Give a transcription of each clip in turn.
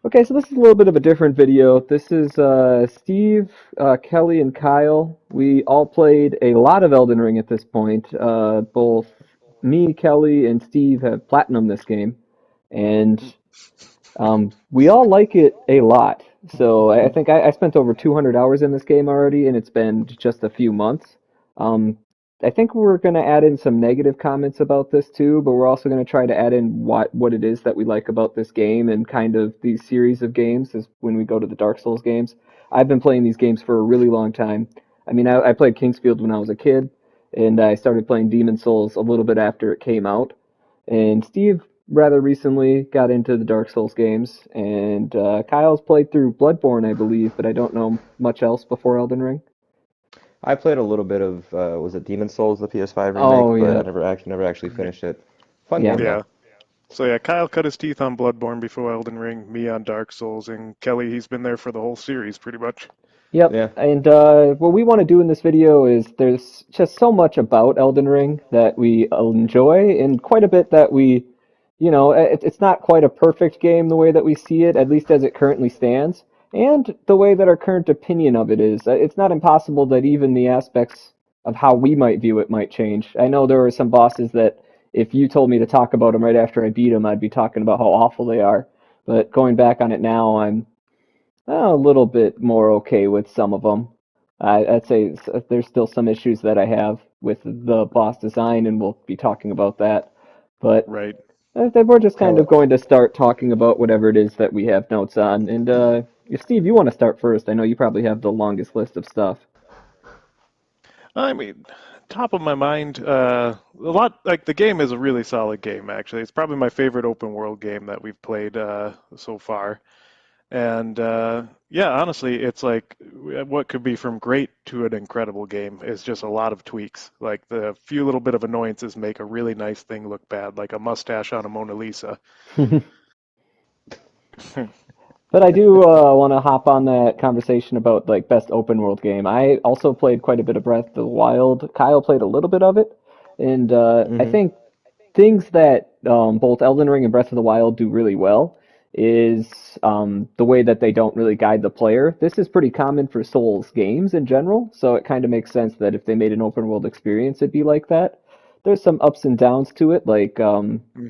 Okay, so this is a little bit of a different video. This is Steve, Kelly, and Kyle. We all played a lot of Elden Ring at this point. Both me, Kelly, and Steve have platinum this game, and we all like it a lot. So I think I spent over 200 hours in this game already, and it's been just a few months. Um, I think we're going to add in some negative comments about this too, but we're also going to try to add in what it is that we like about this game and kind of these series of games is when we go to the Dark Souls games. I've been playing these games for a really long time. I mean, I played Kingsfield when I was a kid, and I started playing Demon Souls a little bit after it came out. And Steve rather recently got into the Dark Souls games, and Kyle's played through Bloodborne, I believe, but I don't know much else before Elden Ring. I played a little bit of was it Demon Souls, the PS5 Oh, remake, but yeah. I never actually Right. finished it. Fun Yeah. game Yeah. though. So yeah, Kyle cut his teeth on Bloodborne before Elden Ring, me on Dark Souls, and Kelly, he's been there for the whole series pretty much. Yep. Yeah. And what we want to do in this video is there's just so much about Elden Ring that we enjoy, and quite a bit that it's not quite a perfect game the way that we see it, at least as it currently stands, and the way that our current opinion of it is. It's not impossible that even the aspects of how we might view it might change. I know there were some bosses that if you told me to talk about them right after I beat them, I'd be talking about how awful they are. But going back on it now, I'm a little bit more okay with some of them. I'd say there's still some issues that I have with the boss design, and we'll be talking about that. But Right. we're just kind of Tell going to start talking about whatever it is that we have notes on. And if Steve, you want to start first, I know you probably have the longest list of stuff. I mean, top of my mind, a lot like the game is a really solid game actually. It's probably my favorite open world game that we've played so far. And yeah, honestly, it's like what could be from great to an incredible game is just a lot of tweaks. Like the few little bit of annoyances make a really nice thing look bad, like a mustache on a Mona Lisa. But I do want to hop on that conversation about like best open world game. I also played quite a bit of Breath of the Wild. Kyle played a little bit of it, and I hmm think things that both Elden Ring and Breath of the Wild do really well is the way that they don't really guide the player. This is pretty common for Souls games in general, so it kind of makes sense that if they made an open world experience, it'd be like that. There's some ups and downs to it, like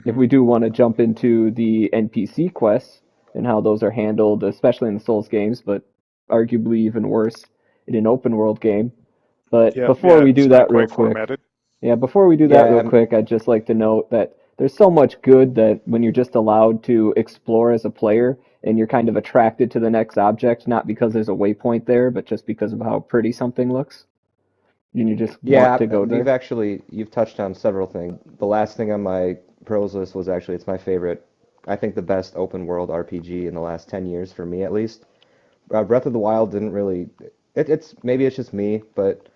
if Hmm. we do want to jump into the NPC quests and how those are handled, especially in the Souls games, but arguably even worse in an open world game. But Yeah, before yeah, we do it's not that real quite quick, formatted. yeah, before we do that Yeah, real quick, I'd just like to note that there's so much good that when you're just allowed to explore as a player and you're kind of attracted to the next object, not because there's a waypoint there, but just because of how pretty something looks, and you just want yeah. to go You've there. actually you've touched on several things. The last thing on my pros list was actually it's my favorite. I think the best open world RPG in the last 10 years for me at least. Breath of the Wild didn't really. It's maybe it's just me, but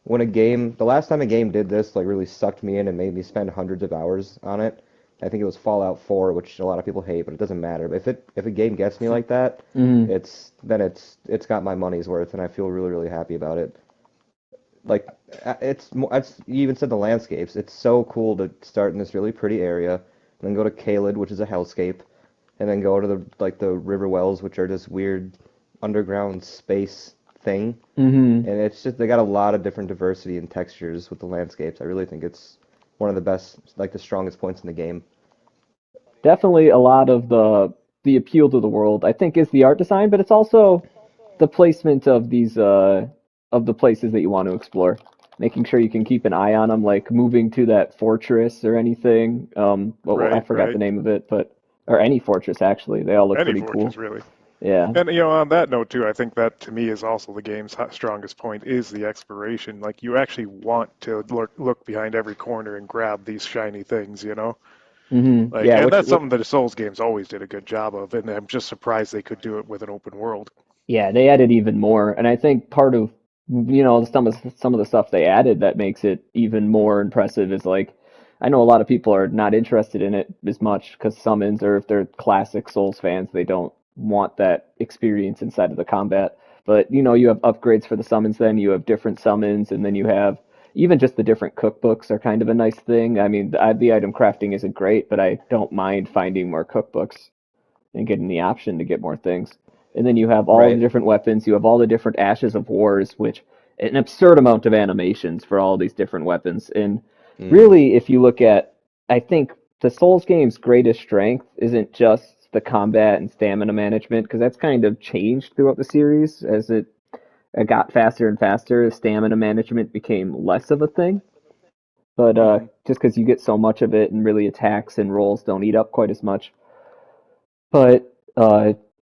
the last time a game did this, like really sucked me in and made me spend hundreds of hours on it, I think it was Fallout 4, which a lot of people hate, but it doesn't matter. But if a game gets me like that, Hmm. it's got my money's worth, and I feel really really happy about it. Like it's you even said the landscapes. It's so cool to start in this really pretty area, and then go to Caelid, which is a hellscape, and then go to the river wells, which are this weird underground space thing. Hmm. And it's just they got a lot of different diversity and textures with the landscapes. I really think it's one of the best, like the strongest points in the game. Definitely a lot of the appeal to the world, I think, is the art design, but it's also the placement of these of the places that you want to explore. Making sure you can keep an eye on them, like moving to that fortress or anything. Well, I Right, forgot the right. name of it, but or any fortress actually. They all look Any pretty fortress, cool. really. Yeah. And on that note too, I think that to me is also the game's strongest point is the exploration. Like you actually want to look behind every corner and grab these shiny things. Hmm. Like, Yeah, and which that's what something that the Souls games always did a good job of, and I'm just surprised they could do it with an open world. Yeah, they added even more, and I think part of some of the stuff they added that makes it even more impressive is like I know a lot of people are not interested in it as much because summons, or if they're classic Souls fans, they don't want that experience inside of the combat. But you have upgrades for the summons, then you have different summons, and then you have even just the different cookbooks are kind of a nice thing. I mean, the item crafting isn't great, but I don't mind finding more cookbooks. and getting the option to get more things. And then you have all the Right. different weapons, you have all the different Ashes of Wars, which an absurd amount of animations for all these different weapons. And Mm. really, if you look at, I think the Souls game's greatest strength isn't just the combat and stamina management, because that's kind of changed throughout the series as it got faster and faster. Stamina management became less of a thing, but Hmm. just because you get so much of it, and really attacks and rolls don't eat up quite as much. But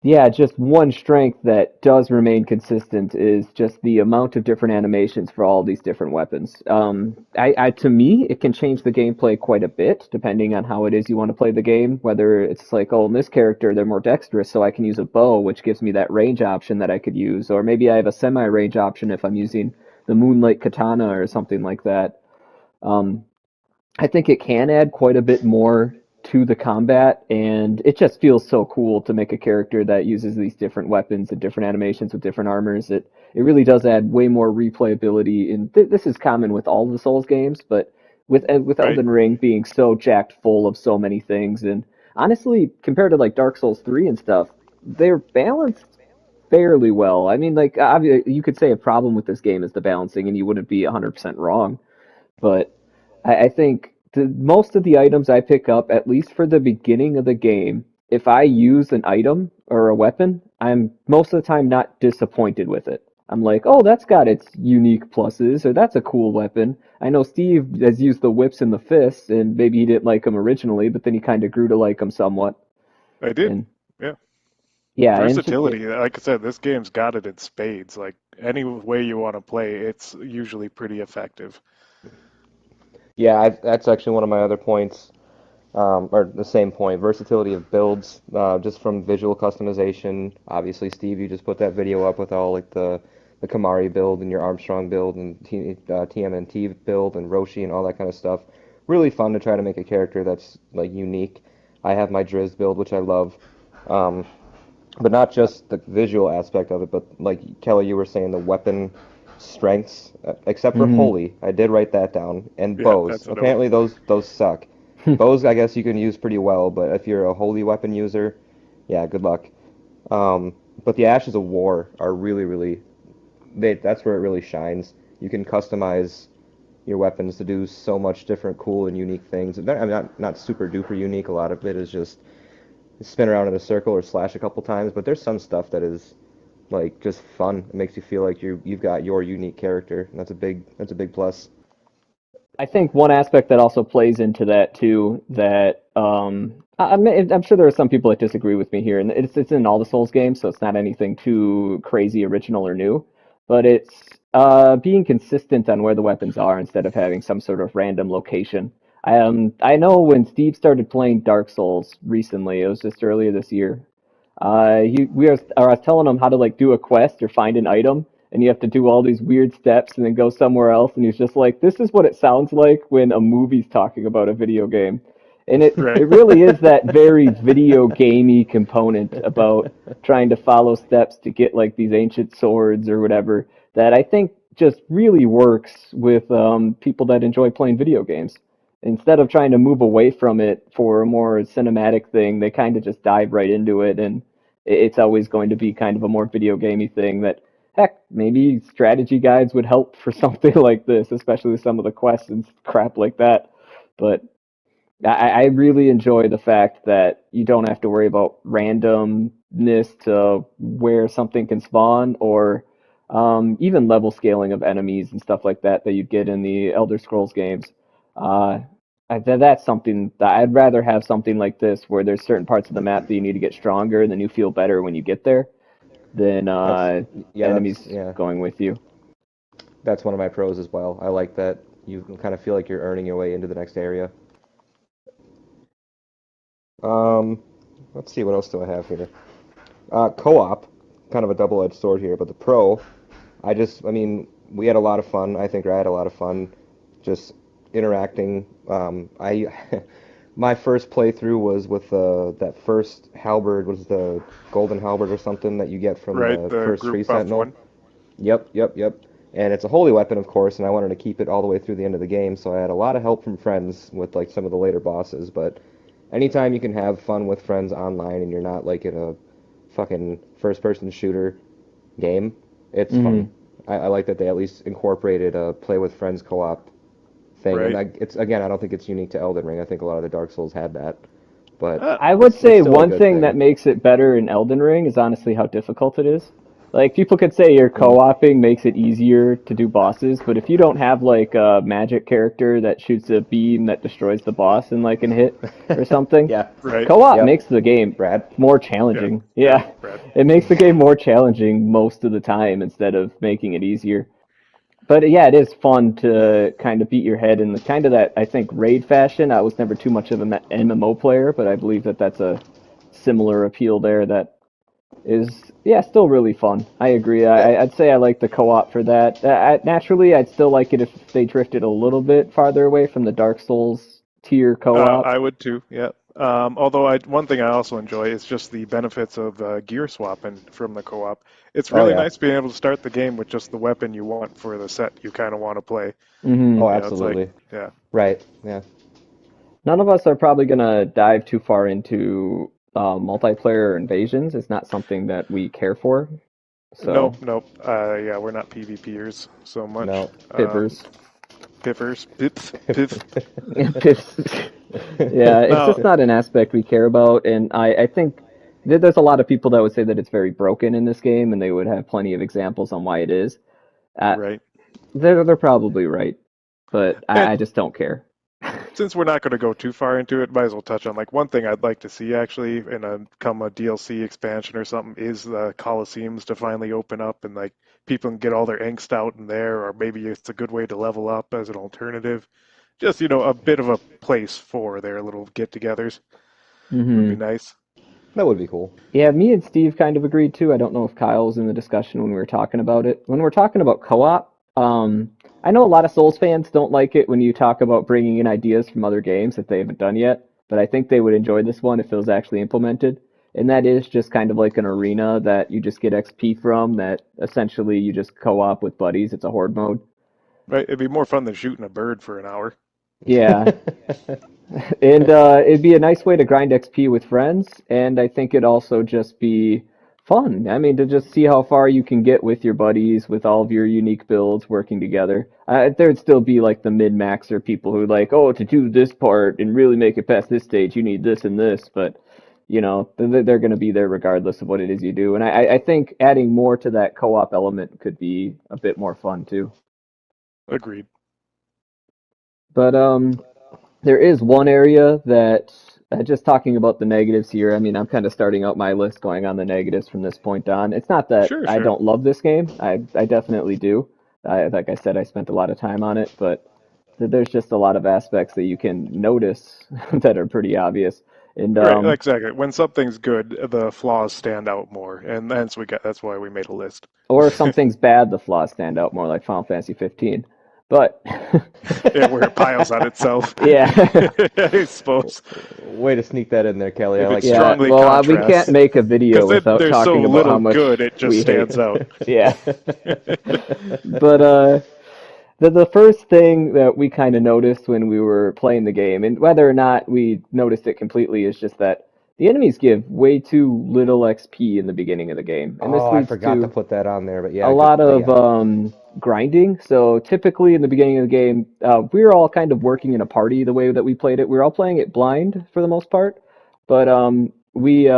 yeah, just one strength that does remain consistent is just the amount of different animations for all these different weapons. To me, it can change the gameplay quite a bit depending on how it is you want to play the game. Whether it's like, oh, in this character they're more dexterous, so I can use a bow, which gives me that range option that I could use, or maybe I have a semi-range option if I'm using the Moonlight Katana or something like that. Um, I think it can add quite a bit more to the combat, and it just feels so cool to make a character that uses these different weapons and different animations with different armors. It really does add way more replayability, and this is common with all the Souls games, but with Right. Elden Ring being so jacked full of so many things, and honestly, compared to like Dark Souls 3 and stuff, they're balanced fairly well. I mean, like you could say a problem with this game is the balancing, and you wouldn't be 100% wrong, but I think most of the items I pick up, at least for the beginning of the game, if I use an item or a weapon, I'm most of the time not disappointed with it. I'm like, oh, that's got its unique pluses, or that's a cool weapon. I know Steve has used the whips and the fists, and maybe he didn't like them originally, but then he kind of grew to like them somewhat. I did. And Yeah. yeah, and Versatility. Like I said, this game's got it in spades. Like any way you want to play, it's usually pretty effective. Yeah, that's actually one of my other points, or the same point. Versatility of builds, just from visual customization. Obviously, Steve, you just put that video up with all like the Kamari build and your Armstrong build and TMNT build and Roshi and all that kind of stuff. Really fun to try to make a character that's like unique. I have my Driz build, which I love. Um, but not just the visual aspect of it, but like Kelly, you were saying, the weapon strengths, except for mhm. holy, I did write that down, and Yeah, bows. that's a no. Apparently, those suck. Bows, I guess you can use pretty well, but if you're a holy weapon user, yeah, good luck. Um, but the Ashes of War are really, that's where it really shines. You can customize your weapons to do so much different, cool and unique things. I mean, not super duper unique. A lot of it is just spin around in a circle or slash a couple times, but there's some stuff that is like just fun. It makes you feel like you've got your unique character, and that's a big plus. I think one aspect that also plays into that too, that I'm sure there are some people that disagree with me here, and it's in all the Souls games, so it's not anything too crazy, original, or new, but it's being consistent on where the weapons are instead of having some sort of random location. I know when Steve started playing Dark Souls recently, it was just earlier this year. I was telling him how to like do a quest or find an item, and you have to do all these weird steps and then go somewhere else. And he's just like, "This is what it sounds like when a movie's talking about a video game," and Right. it really is that very video gamey component about trying to follow steps to get like these ancient swords or whatever that I think just really works with people that enjoy playing video games. Instead of trying to move away from it for a more cinematic thing, they kind of just dive right into it, and it's always going to be kind of a more video gamey thing that, heck, maybe strategy guides would help for something like this, especially some of the quests and crap like that. But I really enjoy the fact that you don't have to worry about randomness to where something can spawn, or even level scaling of enemies and stuff like that that you'd get in the Elder Scrolls games. Uh, that's something that I'd rather have something like this where there's certain parts of the map that you need to get stronger and then you feel better when you get there than That's yeah, enemies yeah, going with you. that's one of my pros as well. I like that you kind of feel like you're earning your way into the next area. Um, let's see, what else do I have here? Co-op, kind of a double-edged sword here, but the pro, I mean, we had a lot of fun. I think I had a lot of fun just interacting. I my first playthrough was with that first halberd, was the golden halberd or something that you get from Right. the The first group tree buff sentinel. one. Yep. And it's a holy weapon, of course, and I wanted to keep it all the way through the end of the game, so I had a lot of help from friends with like some of the later bosses, but anytime you can have fun with friends online and you're not like in a fucking first-person shooter game, it's fun. Hmm. I like that they at least incorporated a play with friends co-op thing, and Right. it's again, I don't think it's unique to Elden Ring. I think a lot of the Dark Souls had that, but Uh, I would it's say still a one good thing that thing. makes it better in Elden Ring is honestly how difficult it is. Like people could say your Mm. co-oping makes it easier to do bosses, but if you don't have like a magic character that shoots a beam that destroys the boss in like an hit or something, Yeah. right. co-op Yep. makes the game Brad. more Yeah. challenging. Yeah. Yeah. Brad. It makes the game more challenging most of the time instead of making it easier. But yeah, it is fun to kind of beat your head in the kind of that I think raid fashion. I was never too much of an MMO player, but I believe that that's a similar appeal there that is yeah still really fun. I agree. Yeah. I'd say I like the co-op for that. Naturally, I'd still like it if they drifted a little bit farther away from the Dark Souls tier co-op. I would too. Yeah. Although one thing I also enjoy is just the benefits of gear swapping from the co-op. It's Oh really yeah. nice being able to start the game with just the weapon you want for the set you kind of want to play. Hmm. Oh, It's like, absolutely. yeah, Right. Yeah. None of us are probably gonna dive too far into multiplayer invasions. It's not something that we care for. So nope, nope. Yeah, we're not PvPers so much. No. pippers. Piffers, piff, piff. Yeah, it's No, just not an aspect we care about, and I think there's a lot of people that would say that it's very broken in this game, and they would have plenty of examples on why it is. Uh, right. they're probably right, but And I just don't care. since we're not going to go too far into it, might as well touch on like one thing I'd like to see actually in a DLC expansion or something is the Colosseums to finally open up and like people can get all their angst out in there, or maybe it's a good way to level up as an alternative. Just, a bit of a place for their little get-togethers would be Hmm. nice. That would be cool. Yeah, me and Steve kind of agreed too. I don't know if Kyle was in the discussion when we were talking about it. When we're talking about co-op, I know a lot of Souls fans don't like it when you talk about bringing in ideas from other games that they haven't done yet, but I think they would enjoy this one if it was actually implemented. And that is just kind of like an arena that you just get XP from, that essentially you just co-op with buddies. It's a horde mode. Right? It'd be more fun than shooting a bird for an hour. Yeah, and it'd be a nice way to grind XP with friends, and I think it'd also just be fun. I mean, to just see how far you can get with your buddies, with all of your unique builds working together. There'd still be like the min-maxer people who like, oh, to do this part and really make it past this stage, you need this and this, but they're going to be there regardless of what it is you do. And I think adding more to that co-op element could be a bit more fun too. Agreed. But there is one area that, just talking about the negatives here, I mean, I'm kind of starting out my list going on the negatives from this point on. It's not that Sure, I sure. don't love this game. I definitely do. Like I said, I spent a lot of time on it, but there's just a lot of aspects that you can notice that are pretty obvious. And Right, exactly. When something's good, the flaws stand out more, and that's why we made a list. or if something's bad, the flaws stand out more, like Final Fantasy 15. But Yeah, where it piles on itself. yeah. I suppose Way to sneak that in there, Kelly. I if it like that. Yeah, strongly well, we can't contrasts, make a video because without there's so talking about how little much good, it just we hate. stands out. Yeah. But the first thing that we kind of noticed when we were playing the game, and whether or not we noticed it completely, is just that the enemies give way too little XP in the beginning of the game, and this Oh, I leads forgot to to put that on there, but a yeah, good. lot of Yeah. grinding. So typically in the beginning of the game, we were all kind of working in a party the way that we played it. We were all playing it blind for the most part, but we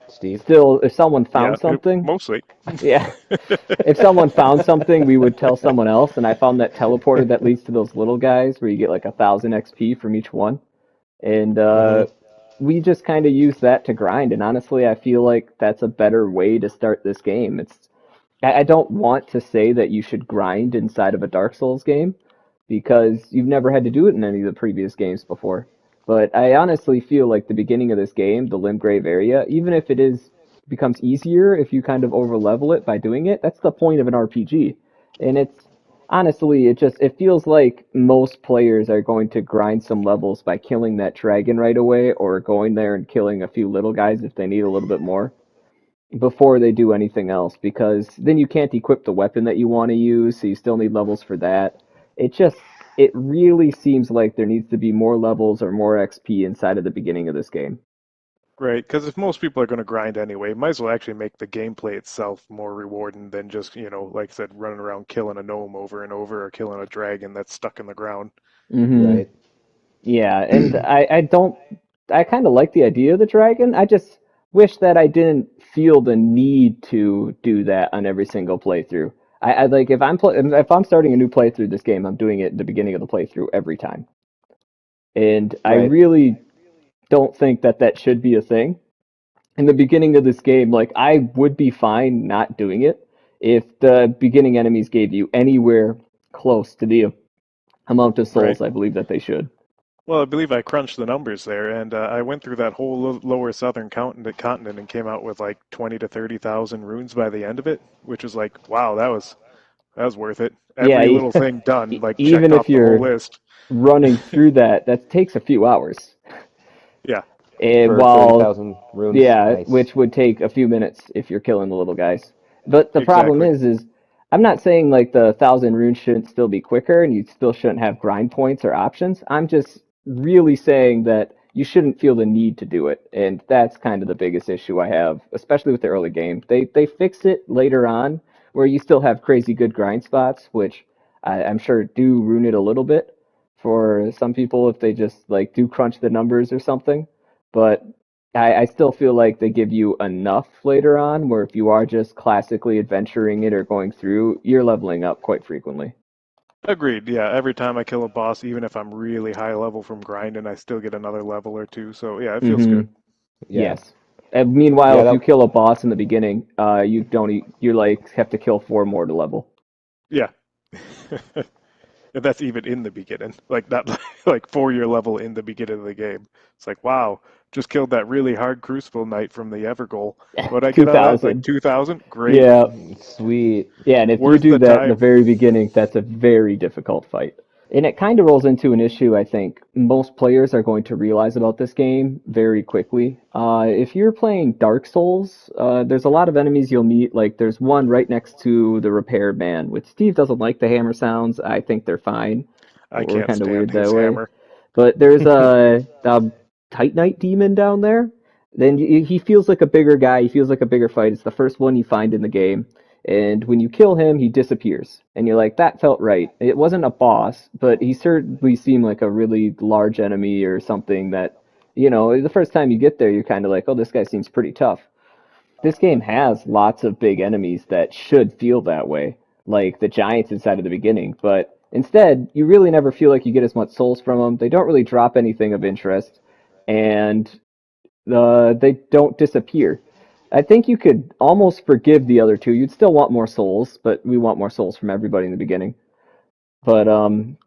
Steve. still, if someone Yeah, found something, mostly. yeah, if someone found something, we would tell someone else. And I found that teleporter that leads to those little guys where you get like 1,000 XP from each one, and Hmm. we just kind of use that to grind. And honestly, I feel like that's a better way to start this game. I don't want to say that you should grind inside of a Dark Souls game because you've never had to do it in any of the previous games before. But I honestly feel like the beginning of this game, the Limgrave area, even if it is becomes easier if you kind of over level it by doing it, that's the point of an RPG. And it's honestly, it feels like most players are going to grind some levels by killing that dragon right away or going there and killing a few little guys if they need a little bit more before they do anything else because then you can't equip the weapon that you want to use, so you still need levels for that. It just it really seems like there needs to be more levels or more XP inside of the beginning of this game. Right, because if most people are going to grind anyway, might as well actually make the gameplay itself more rewarding than just, like I said, running around killing a gnome over and over or killing a dragon that's stuck in the ground. Hmm. Right. Yeah, and I don't I kind of like the idea of the dragon. I just wish that I didn't feel the need to do that on every single playthrough. I like if I'm starting a new playthrough this game, I'm doing it at the beginning of the playthrough every time. And I Right. really don't think that that should be a thing. In the beginning of this game, like I would be fine not doing it if the beginning enemies gave you anywhere close to the amount of Right. souls I believe that they should. Well, I believe I crunched the numbers there, and I went through that whole lower southern continent and came out with like 20 to 30,000 runes by the end of it, which was like, wow, that was worth it. Yeah, Every little thing done, like even checked if off the whole you're list. running through that, that takes a few hours. Yeah, And For while 30,000 runes. yeah, Nice. which would take a few minutes if you're killing the little guys. But the problem exactly. is I'm not saying like the 1,000 runes shouldn't still be quicker and you still shouldn't have grind points or options. I'm just really saying that you shouldn't feel the need to do it, and that's kind of the biggest issue I have, especially with the early game. They fix it later on where you still have crazy good grind spots, which I'm sure do ruin it a little bit for some people if they just like do crunch the numbers or something. But I still feel like they give you enough later on where if you are just classically adventuring it or going through, you're leveling up quite frequently. Agreed. Yeah, every time I kill a boss, even if I'm really high level from grinding, I still get another level or two. So yeah, it feels Hmm. good. Yeah. Yes. And meanwhile, Yeah, if you that kill a boss in the beginning, you don't you like have to kill four more to level. Yeah. And that's even in the beginning, like not like 4 year level in the beginning of the game. It's like, wow, just killed that really hard Crucible Knight from the Evergoal. What I Two get out of that? Like thousand. 2,000? Great. Yeah. sweet. Yeah, and if you Worth do the that in the time. very beginning, that's a very difficult fight. And it kind of rolls into an issue I think most players are going to realize about this game very quickly. If you're playing Dark Souls, there's a lot of enemies you'll meet. Like there's one right next to the repair man, which Steve doesn't like the hammer sounds. I think they're fine. I We're can't kind of stand weird that his way. hammer. But there's a Titanite demon down there. Then he feels like a bigger guy. He feels like a bigger fight. It's the first one you find in the game. And when you kill him, he disappears. And you're like, that felt right. It wasn't a boss, but he certainly seemed like a really large enemy or something that, the first time you get there, you're kind of like, oh, this guy seems pretty tough. This game has lots of big enemies that should feel that way, like the giants inside of the beginning, but instead, you really never feel like you get as much souls from them. They don't really drop anything of interest, and they don't disappear. I think you could almost forgive the other two. You'd still want more souls, but we want more souls from everybody in the beginning. But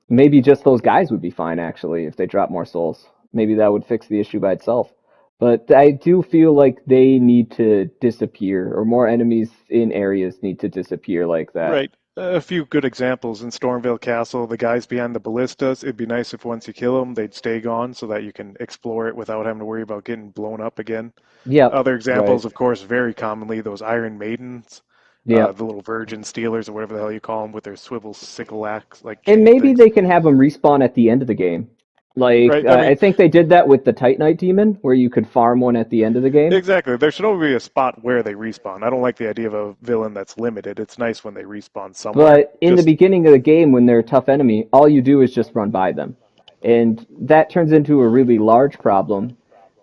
maybe just those guys would be fine actually if they drop more souls. Maybe that would fix the issue by itself. But I do feel like they need to disappear, or more enemies in areas need to disappear like that. Right. A few good examples in Stormvale Castle, the guys behind the ballistas. It'd be nice if once you kill them, they'd stay gone so that you can explore it without having to worry about getting blown up again. Yep, Other Right. examples, of course, very commonly those Iron Maidens, yep. the little Virgin Stealers or whatever the hell you call them with their swivel sickle axe like And chain maybe things. they can have them respawn at the end of the game. Like, Right. I I mean, think they did that with the Titanite Demon, where you could farm one at the end of the game. exactly. There should only be a spot where they respawn. I don't like the idea of a villain that's limited. It's nice when they respawn somewhere. But in the Just beginning of the game, when they're a tough enemy, all you do is just run by them. And that turns into a really large problem,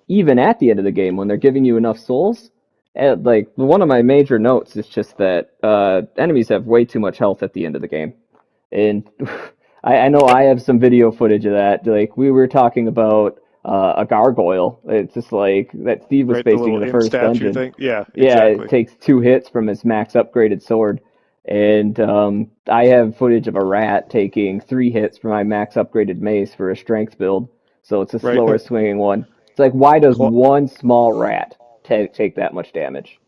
even at the end of the game, when they're giving you enough souls. And, like, one of my major notes is just that enemies have way too much health at the end of the game. And I know I have some video footage of that. Like, we were talking about a gargoyle. It's just like that Steve was right, the facing in little the imp first statue dungeon. thing. Yeah, Yeah, it exactly. takes 2 hits from his max upgraded sword. And I have footage of a rat taking 3 hits from my max upgraded mace for a strength build. So it's a Right. slower swinging one. It's like, why does Cl- one small rat take that much damage?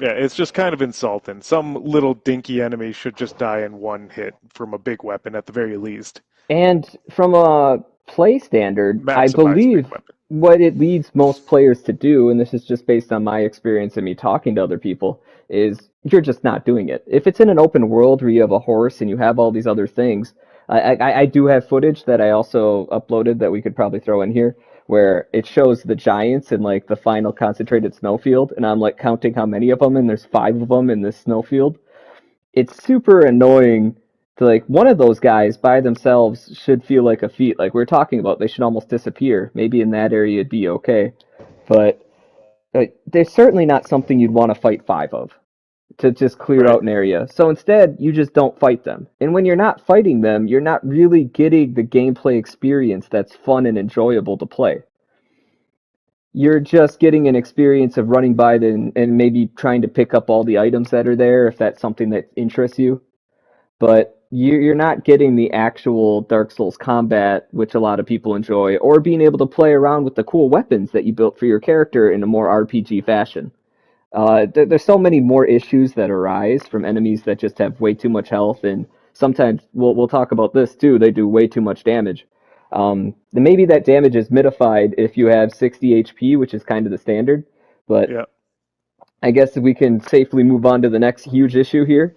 Yeah, it's just kind of insulting. Some little dinky enemy should just die in one hit from a big weapon at the very least. And from a play standard, I Maximize big believe weapon. what it leads most players to do, and this is just based on my experience and me talking to other people, is you're just not doing it. If it's in an open world where you have a horse and you have all these other things, I do have footage that I also uploaded that we could probably throw in here, where it shows the giants in like the final concentrated snowfield, and I'm like counting how many of them, and there's 5 of them in this snowfield. It's super annoying to like one of those guys by themselves should feel like a feat. Like we're talking about, they should almost disappear. Maybe in that area it'd be okay, but they're certainly not something you'd want to fight 5 of to just clear Right. out an area. So instead, you just don't fight them. And when you're not fighting them, you're not really getting the gameplay experience that's fun and enjoyable to play. You're just getting an experience of running by them and maybe trying to pick up all the items that are there if that's something that interests you. But you're not getting the actual Dark Souls combat, which a lot of people enjoy, or being able to play around with the cool weapons that you built for your character in a more RPG fashion. There's so many more issues that arise from enemies that just have way too much health, and sometimes we'll talk about this too. They do way too much damage. Maybe that damage is mitified if you have 60 HP, which is kind of the standard, but Yeah. I guess we can safely move on to the next huge issue here.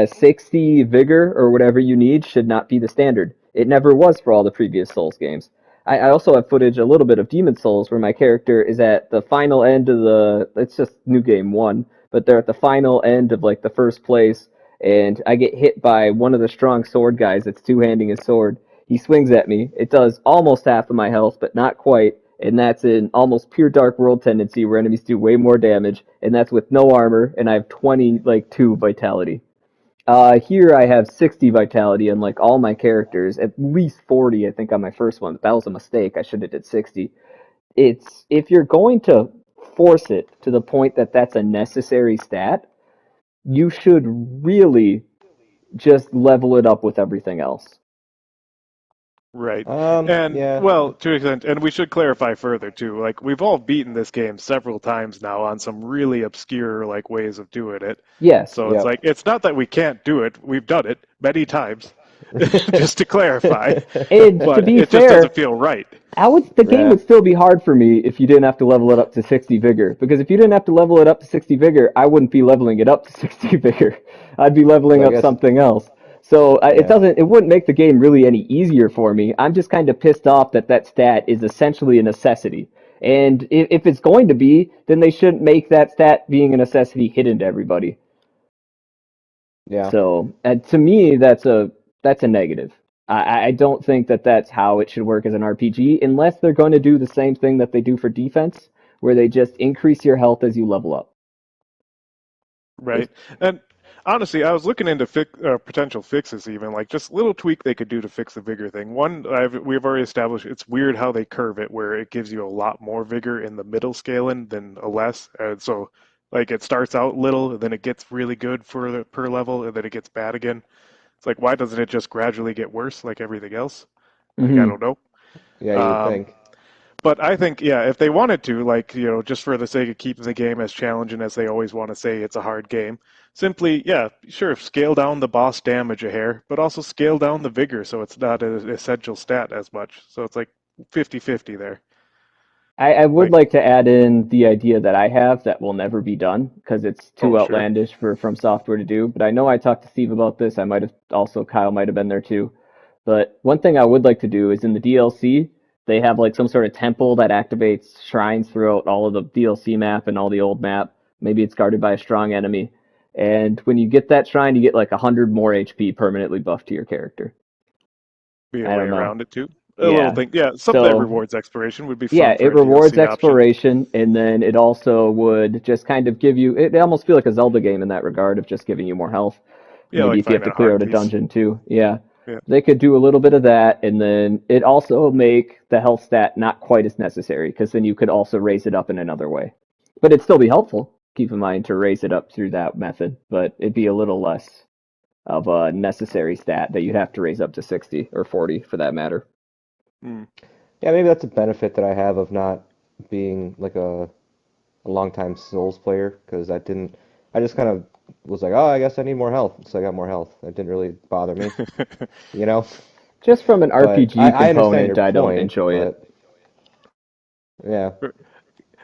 60 vigor or whatever you need should not be the standard. It never was for all the previous Souls games. I also have footage, a little bit of Demon Souls, where my character is at the final end of the. It's just New Game 1, but they're at the final end of like the first place, and I get hit by one of the strong sword guys that's two-handing his sword. He swings at me. It does almost half of my health, but not quite, and that's an almost pure Dark World tendency where enemies do way more damage, and that's with no armor, and I have 20, like, 2 vitality. Here I have 60 vitality on, like, all my characters, at least 40, I think, on my first one, but that was a mistake. I should have did 60. If you're going to force it to the point that that's a necessary stat, you should really just level it up with everything else. Right. And Yeah. well, to an extent, and we should clarify further too. Like we've all beaten this game several times now on some really obscure like ways of doing it. Yes. So it's Yep. like it's not that we can't do it. We've done it many times, just to clarify. And to But be it just doesn't fair, feel right. the game Yeah. would still be hard for me if you didn't have to level it up to 60 vigor. Because if you didn't have to level it up to 60 vigor, I wouldn't be leveling it up to 60 vigor. I'd be So leveling I up guess, something else. So yeah. it wouldn't make the game really any easier for me. I'm just kind of pissed off that that stat is essentially a necessity. And if it's going to be, then they shouldn't make that stat being a necessity hidden to everybody. Yeah. So to me, that's a negative. I don't think that that's how it should work as an RPG, unless they're going to do the same thing that they do for defense, where they just increase your health as you level up. They, Right. And honestly, I was looking into potential fixes, even like just little tweak they could do to fix the vigor thing. One, we've already established it's weird how they curve it, where it gives you a lot more vigor in the middle scaling than a less. And so, like, it starts out little, and then it gets really good for per level, and then it gets bad again. It's like, why doesn't it just gradually get worse like everything else? Like, I hmm don't know. Yeah, you would Um, think. but I think, yeah, if they wanted to, like, just for the sake of keeping the game as challenging as they always want to say it's a hard game, simply, yeah, sure, scale down the boss damage a hair, but also scale down the vigor so it's not an essential stat as much. So it's like 50-50 there. I would Like, like to add in the idea that I have that will never be done because it's oh, too sure. outlandish for From Software to do. But I know I talked to Steve about this. I might have also Kyle might have been there too. But one thing I would like to do is in the DLC, they have like some sort of temple that activates shrines throughout all of the DLC map and all the old map. Maybe it's guarded by a strong enemy. And when you get that shrine, you get like 100 more HP permanently buffed to your character. Be a I way don't know. around it too. A little Yeah. thing. Yeah, something that So rewards exploration would be yeah, fun for it a rewards DLC option. exploration, and then it also would just kind of give you. It almost feel like a Zelda game in that regard of just giving you more health. Yeah, Maybe like if you have finding to a clear heart out a piece. dungeon too. Yeah, Yeah. they could do a little bit of that, and then it also make the health stat not quite as necessary because then you could also raise it up in another way. But it'd still be helpful. Keep in mind to raise it up through that method, but it'd be a little less of a necessary stat that you'd have to raise up to 60 or 40 for that matter. Mm. Yeah, maybe that's a benefit that I have of not being like a longtime Souls player because I just kind of was like, oh, I guess I need more health, so I got more health. It didn't really bother me, you know? Just from an But RPG I understand your component, I don't point, enjoy it. but yeah.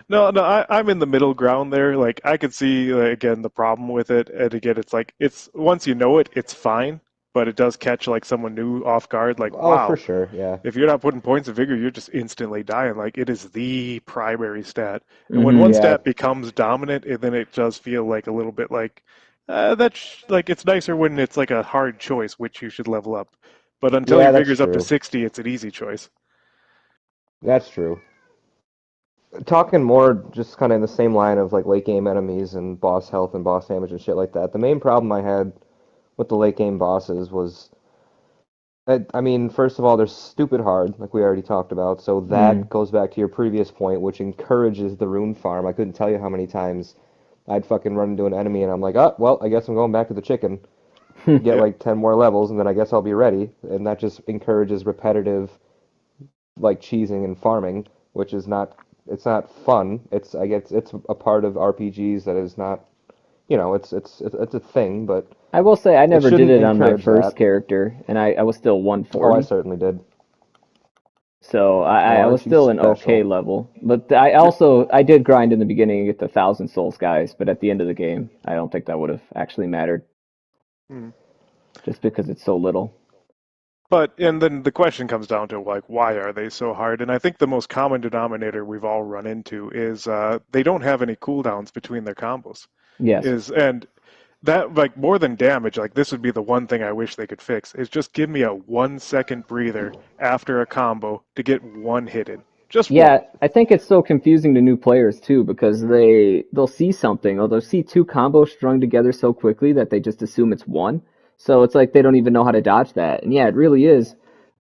No, no, I'm in the middle ground there. Like I could see again the problem with it, and again, it's like it's once you know it, it's fine. but it does catch like someone new off guard. Like, Oh, for wow, sure, yeah. if you're not putting points of vigor, you're just instantly dying. Like, it is the primary stat. And when Hmm. one Yeah, stat becomes dominant, then it does feel like a little bit like that's like it's nicer when it's like a hard choice which you should level up. But until yeah, your that's vigor's up to true. 60, it's an easy choice. That's true. Talking more just kind of in the same line of like late game enemies and boss health and boss damage and shit like that. The main problem I had with the late game bosses was I mean, first of all, they're stupid hard, like we already talked about. So that Mm. goes back to your previous point, which encourages the rune farm. I couldn't tell you how many times I'd fucking run into an enemy and I'm like, oh, well, I guess I'm going back to the chicken, get Yeah, like 10 more levels, and then I guess I'll be ready. And that just encourages repetitive, like, cheesing and farming, which is not, it's not fun. I guess it's a part of RPGs that is not, it's a thing, but I will say I it never did shouldn't it on my encourage first that. character, and I was still Oh, I 140. certainly did. So Oh, I was aren't you still an okay special? level, but I did grind in the beginning and get the 1,000 souls guys, but at the end of the game, I don't think that would have actually mattered mm. just because it's so little. But and then the question comes down to like why are they so hard? And I think the most common denominator we've all run into is they don't have any cooldowns between their combos. Yes. Is and that like more than damage, like this would be the one thing I wish they could fix is just give me a 1 second breather after a combo to get one hit in. Just one. Yeah, I think it's so confusing to new players too because they'll see something or they'll see two combos strung together so quickly that they just assume it's one. So it's like they don't even know how to dodge that. And yeah, it really is.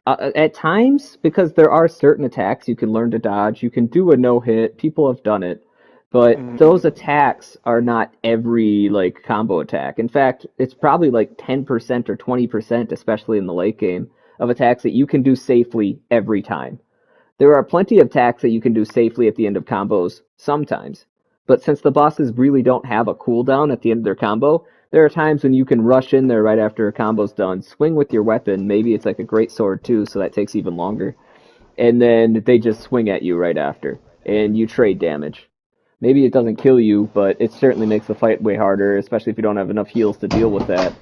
At times, because there are certain attacks you can learn to dodge, you can do a no hit. People have done it, but Mm, those attacks are not every like combo attack. In fact, it's probably like 10% or 20%, especially in the late game, of attacks that you can do safely every time. There are plenty of attacks that you can do safely at the end of combos sometimes, but since the bosses really don't have a cooldown at the end of their combo, there are times when you can rush in there right after a combo's done, swing with your weapon, maybe it's like a great sword too, so that takes even longer, and then they just swing at you right after, and you trade damage. Maybe it doesn't kill you, but it certainly makes the fight way harder, especially if you don't have enough heals to deal with that.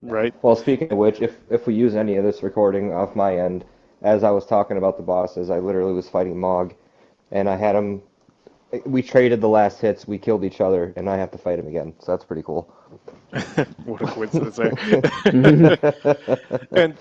right. Well, speaking of which, if we use any of this recording off my end, as I was talking about the bosses, I literally was fighting Mog, and I had him. We traded the last hits, we killed each other, and I have to fight him again. So that's pretty cool. What a coincidence there. Mhm. And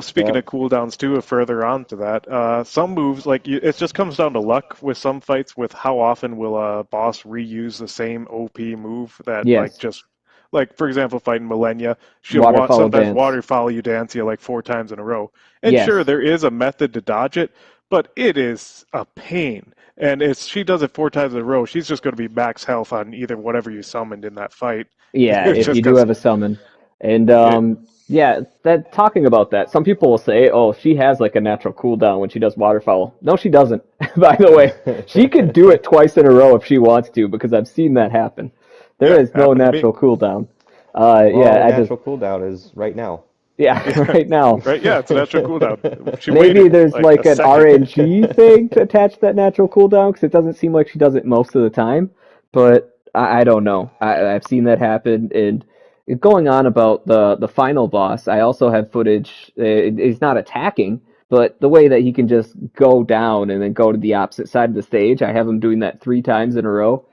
speaking Yeah, of cooldowns too, further on to that, some moves like it just comes down to luck with some fights. With how often will a boss reuse the same OP move that like Yes, just like for example, fighting Millennia, she'll waterfall sometimes dance. waterfall you dance you like 4 times in a row. And sure, Yes, there is a method to dodge it, but it is a pain. And if she does it 4 times in a row, she's just going to be max health on either whatever you summoned in that fight. yeah, It's if you just do because have a summon. And it. yeah, that talking about that, some people will say, "Oh, she has like a natural cooldown when she does waterfowl." No, she doesn't. By the way, she could do it twice in a row if she wants to because I've seen that happen. There Yeah, is no happened to me. natural cooldown. well, Yeah, her I just natural cooldown is right now. yeah, Yeah, right now. right. Yeah, it's a natural cooldown. She Maybe waited there's like a like an second. RNG thing to attach that natural cooldown because it doesn't seem like she does it most of the time. But I don't know. I've seen that happen. And going on about the final boss, I also have footage. He's not attacking, but the way that he can just go down and then go to the opposite side of the stage, I have him doing that 3 times in a row.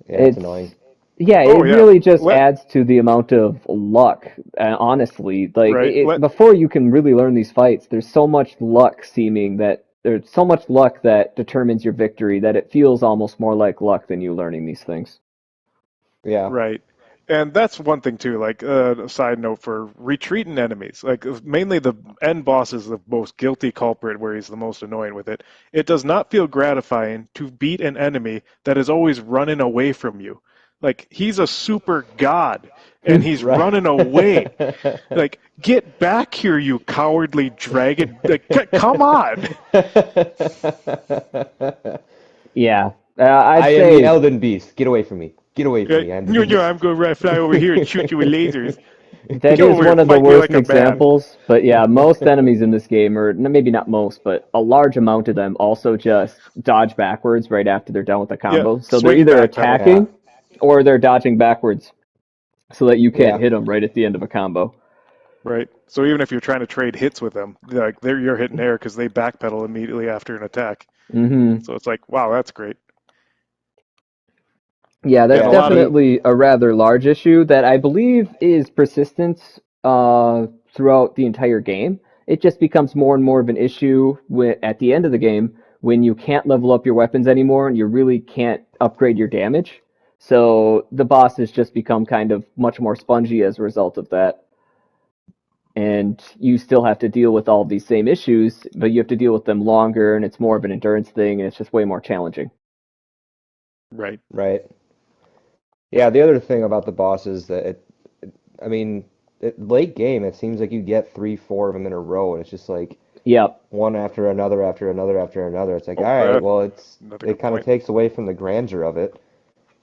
Yeah, it's It's annoying. yeah, Oh it yeah, really just let adds to the amount of luck. Honestly, like right. Let before you can really learn these fights, there's so much luck seeming that there's so much luck that determines your victory that it feels almost more like luck than you learning these things. Yeah, right. And that's one thing too. Like a side note for retreating enemies, like mainly the end boss is the most guilty culprit, where he's the most annoying with it. It does not feel gratifying to beat an enemy that is always running away from you. Like he's a super god, and he's right. running away. Like, get back here, you cowardly dragon! Like, come on! Yeah, I'd I am the say Elden Beast. Get away from me. Get away from me. I'm the I'm beast. going to fly over here and shoot you with lasers. that Get is over here one and of the fight me worst like a man. examples. But yeah, most enemies in this game, or maybe not most, but a large amount of them also just dodge backwards right after they're done with the Yeah, combo. So they're swing either back pedal. Yeah. attacking or they're dodging backwards. so that you can't Yeah, hit them right at the end of a combo. Right. So even if you're trying to trade hits with them, like you're hitting air because they backpedal immediately after an attack. Hmm. So it's like, wow, that's great. Yeah, that's And yeah. a lot of See, definitely a rather large issue that I believe is persistent throughout the entire game. It just becomes more and more of an issue at the end of the game when you can't level up your weapons anymore and you really can't upgrade your damage. So the bosses just become kind of much more spongy as a result of that. And you still have to deal with all of these same issues, but you have to deal with them longer, and it's more of an endurance thing, and it's just way more challenging. right. right. Yeah, the other thing about the boss is that I mean, late game, it seems like you get three, four of them in a row, and it's just like Yep. one after another, after another, after another. It's like, Oh, all right, well, another it good kind of point. takes away from the grandeur of it,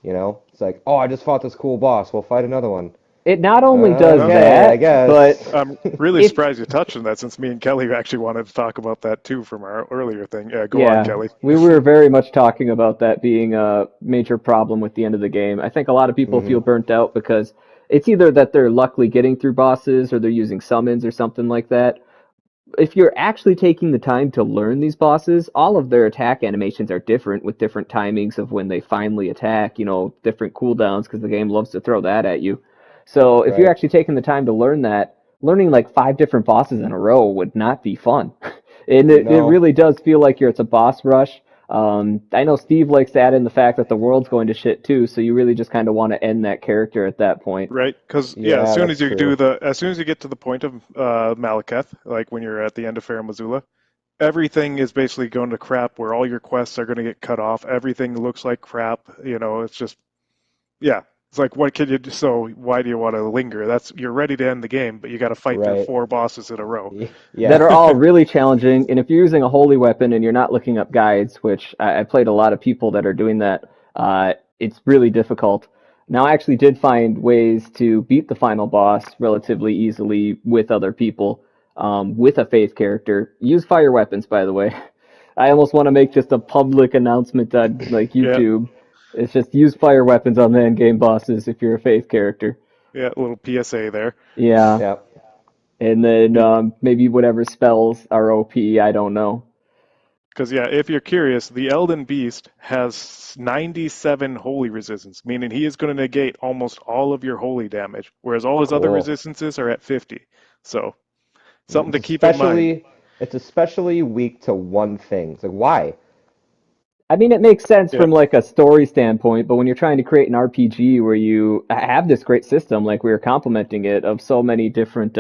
you know? It's like, oh, I just fought this cool boss. We'll fight another one. It not only does Okay, I that, but guess. I'm really if surprised you touched on that since me and Kelly actually wanted to talk about that too from our earlier thing. Yeah, go on, yeah, Kelly. we were very much talking about that being a major problem with the end of the game. I think a lot of people Hmm. feel burnt out because it's either that they're luckily getting through bosses or they're using summons or something like that. If you're actually taking the time to learn these bosses, all of their attack animations are different with different timings of when they finally attack, different cooldowns because the game loves to throw that at you. So if you're Right. actually taking the time to learn that, learning like five different bosses in a row would not be fun. And it No. really does feel like it's a boss rush. I know Steve likes to add in the fact that the world's going to shit too, so you really just kind of want to end that character at that point. Right? Because yeah, Yeah, that's true. as soon as you get to the point of Malekith, like when you're at the end of Farum Azula, everything is basically going to crap. Where all your quests are going to get cut off. Everything looks like crap. It's just yeah. It's like what can you do? So why do you want to linger? You're ready to end the game, but you got to fight through Right. four bosses in a row. That Yeah. are all really challenging. And if you're using a holy weapon and you're not looking up guides, which I played a lot of people that are doing that, it's really difficult. Now, I actually did find ways to beat the final boss relatively easily with other people, with a faith character. Use fire weapons, by the way. I almost want to make just a public announcement on like Yeah, YouTube. It's just use fire weapons on the end game bosses if you're a faith character. yeah. A little PSA there. Yeah. Yeah. And then maybe whatever spells are OP, I don't know. Because yeah, if you're curious, the Elden Beast has 97 holy resistance, meaning he is going to negate almost all of your holy damage, whereas all his other Cool. resistances are at 50. So something It's to keep in mind. especially weak to one thing. It's like, why? I mean, it makes sense Yeah, from like a story standpoint, but when you're trying to create an RPG where you have this great system, like we were complimenting it, of so many different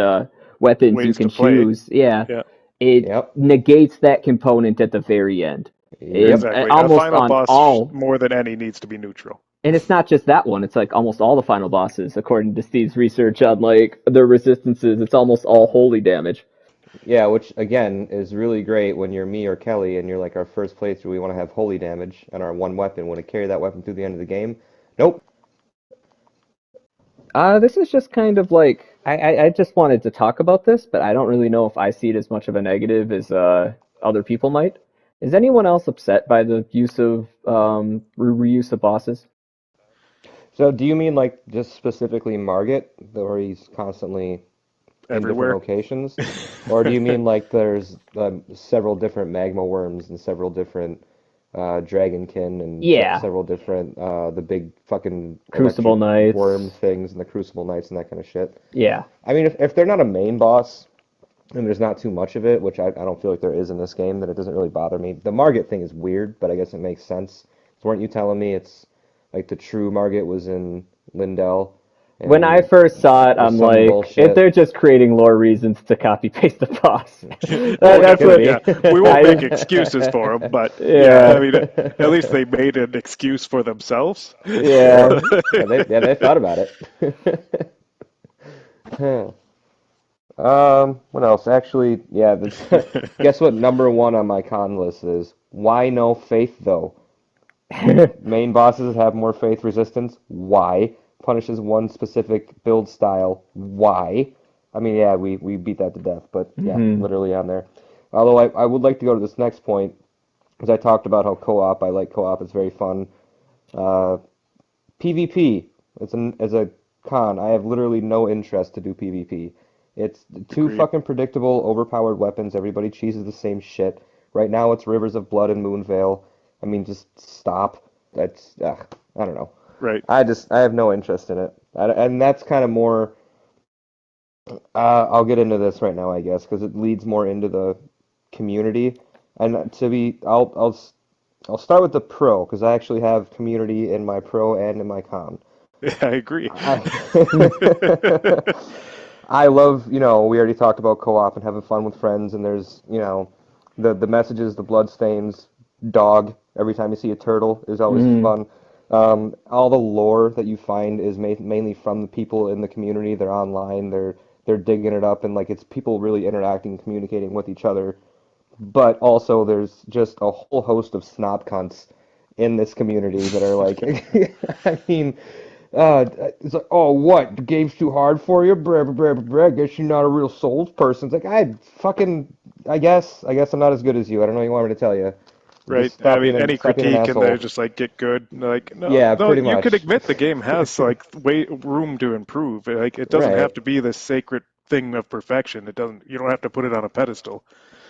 weapons you ways can to play. choose, yeah, Yeah, it Yep. negates that component at the very end. Yep. And exactly. A almost final on boss all, more than any needs to be neutral. and it's not just that one, it's like almost all the final bosses, according to Steve's research on like their resistances, it's almost all holy damage. Yeah, which again is really great when you're me or Kelly and you're like our first playthrough, we want to have holy damage and our one weapon. Want to carry that weapon through the end of the game? Nope. This is just kind of like I just wanted to talk about this, but I don't really know if I see it as much of a negative as other people might. Is anyone else upset by the use of reuse of bosses? So do you mean like just specifically Margit, where he's constantly in different Everywhere. locations? Or do you mean like there's several different magma worms and several different dragonkin and Yeah, several different the big fucking Crucible electric worm Knights. things and the crucible knights and that kind of shit? Yeah, I mean, if they're not a main boss and there's not too much of it, which I don't feel like there is in this game, then it doesn't really bother me. The Margit thing is weird, but I guess it makes sense. So weren't you telling me it's like the true Margit was in Lindell when I and first saw it, or I'm some like, if they're bullshit? just creating lore reasons to copy paste the boss. Oh, It That's could definitely. what Yeah, be. we won't make I. excuses for them, but yeah, I Yeah, mean, at least they made an excuse for themselves. Yeah, yeah. they thought about it. Huh. What else? Actually, yeah, that's guess what number one on my con list is? Why no faith though? Main bosses have more faith resistance. Why? Punishes one specific build style. Why? I mean, yeah, we beat that to death, but yeah, Hmm. literally on there. Although I would like to go to this next point, because I talked about how co-op, I like co-op, it's very fun. Uh, PvP, it's a con. I have literally no interest to do PvP. It's too Agreed. fucking predictable, overpowered weapons. Everybody cheeses the same shit. Right now it's Rivers of Blood and Moonveil. I mean, just stop. That's, I don't know. Right. I have no interest in it. And that's kind of more, I'll get into this right now, I guess, because it leads more into the community. And I'll start with the pro, because I actually have community in my pro and in my con. Yeah, I agree. I I love, we already talked about co-op and having fun with friends, and there's, the messages, the bloodstains, dog, every time you see a turtle is always Mm. fun. All the lore that you find is mainly from the people in the community. They're online, they're digging it up, and like it's people really interacting, communicating with each other. But also, there's just a whole host of snob cunts in this community that are like, I mean, it's like, oh, what? The game's too hard for you? Brr, brr, brr, brr. I guess you're not a real Souls person. It's like, I guess I'm not as good as you. I don't know what you want me to tell you. Right. Just I mean, any stop being an critique and they're asshole. just like get good. And they're like, no, Yeah, no, pretty you could much. admit the game has like way room to improve. Like it doesn't have Right, to be this sacred thing of perfection. It doesn't. You don't have to put it on a pedestal.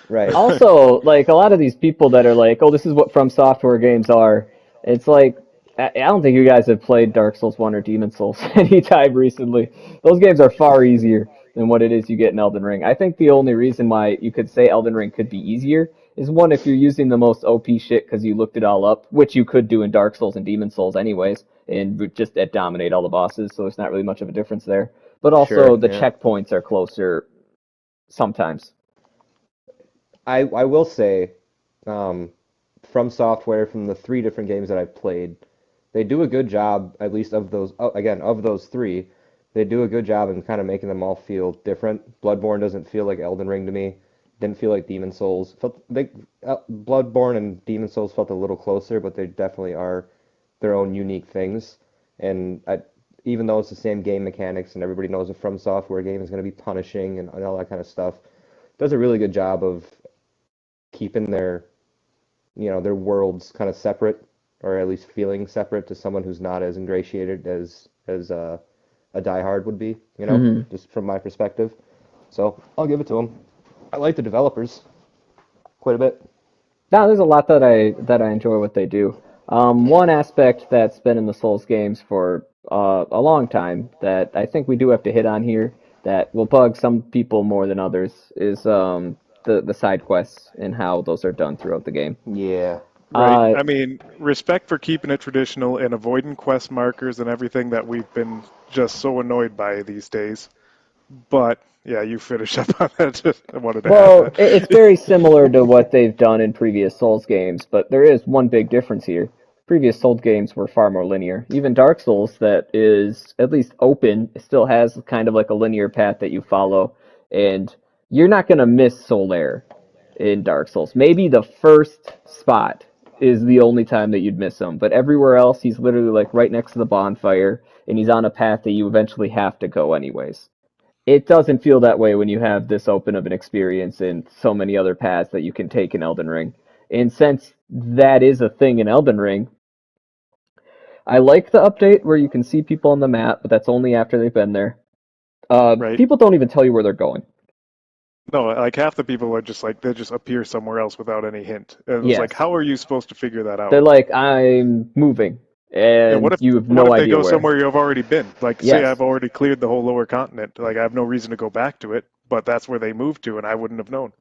right. Also, like a lot of these people that are like, "Oh, this is what From Software games are." It's like I don't think you guys have played Dark Souls 1 or Demon Souls anytime recently. Those games are far easier than what it is you get in Elden Ring. I think the only reason why you could say Elden Ring could be easier is one if you're using the most OP shit because you looked it all up, which you could do in Dark Souls and Demon Souls anyways, and just dominate all the bosses, so there's not really much of a difference there. But also Sure, the yeah. checkpoints are closer sometimes. I will say, um, from software, from the three different games that I've played, they do a good job, at least of those, again, of those three, they do a good job in kind of making them all feel different. Bloodborne doesn't feel like Elden Ring to me. Didn't feel like Demon Souls. Bloodborne and Demon Souls felt a little closer, but they definitely are their own unique things. And even though it's the same game mechanics and everybody knows a From Software game is going to be punishing and all that kind of stuff, does a really good job of keeping their worlds kind of separate, or at least feeling separate to someone who's not as ingratiated as a diehard would be, Hmm. just from my perspective. So I'll give it to them. I like the developers quite a bit. Now, there's a lot that I enjoy what they do. One aspect that's been in the Souls games for a long time that I think we do have to hit on here that will bug some people more than others is the side quests and how those are done throughout the game. Yeah. Right. Uh, I mean, respect for keeping it traditional and avoiding quest markers and everything that we've been just so annoyed by these days. But yeah, you finish up on that. I wanted to add well, that. it's very similar to what they've done in previous Souls games, but there is one big difference here. Previous Souls games were far more linear. Even Dark Souls, that is at least open, still has kind of like a linear path that you follow, and you're not going to miss Solaire in Dark Souls. Maybe the first spot is the only time that you'd miss him, but everywhere else, he's literally like right next to the bonfire, and he's on a path that you eventually have to go anyways. It doesn't feel that way when you have this open of an experience and so many other paths that you can take in Elden Ring. And since that is a thing in Elden Ring, I like the update where you can see people on the map, but that's only after they've been there. Right. People don't even tell you where they're going. No, like half the people are just like they just appear somewhere else without any hint. And it's like, Yes. how are you supposed to figure that They're out? like, I'm moving, And and you have what no if they idea go where. somewhere you've already been? Like, say Yes. I've already cleared the whole lower continent. Like, I have no reason to go back to it, but that's where they moved to, and I wouldn't have known.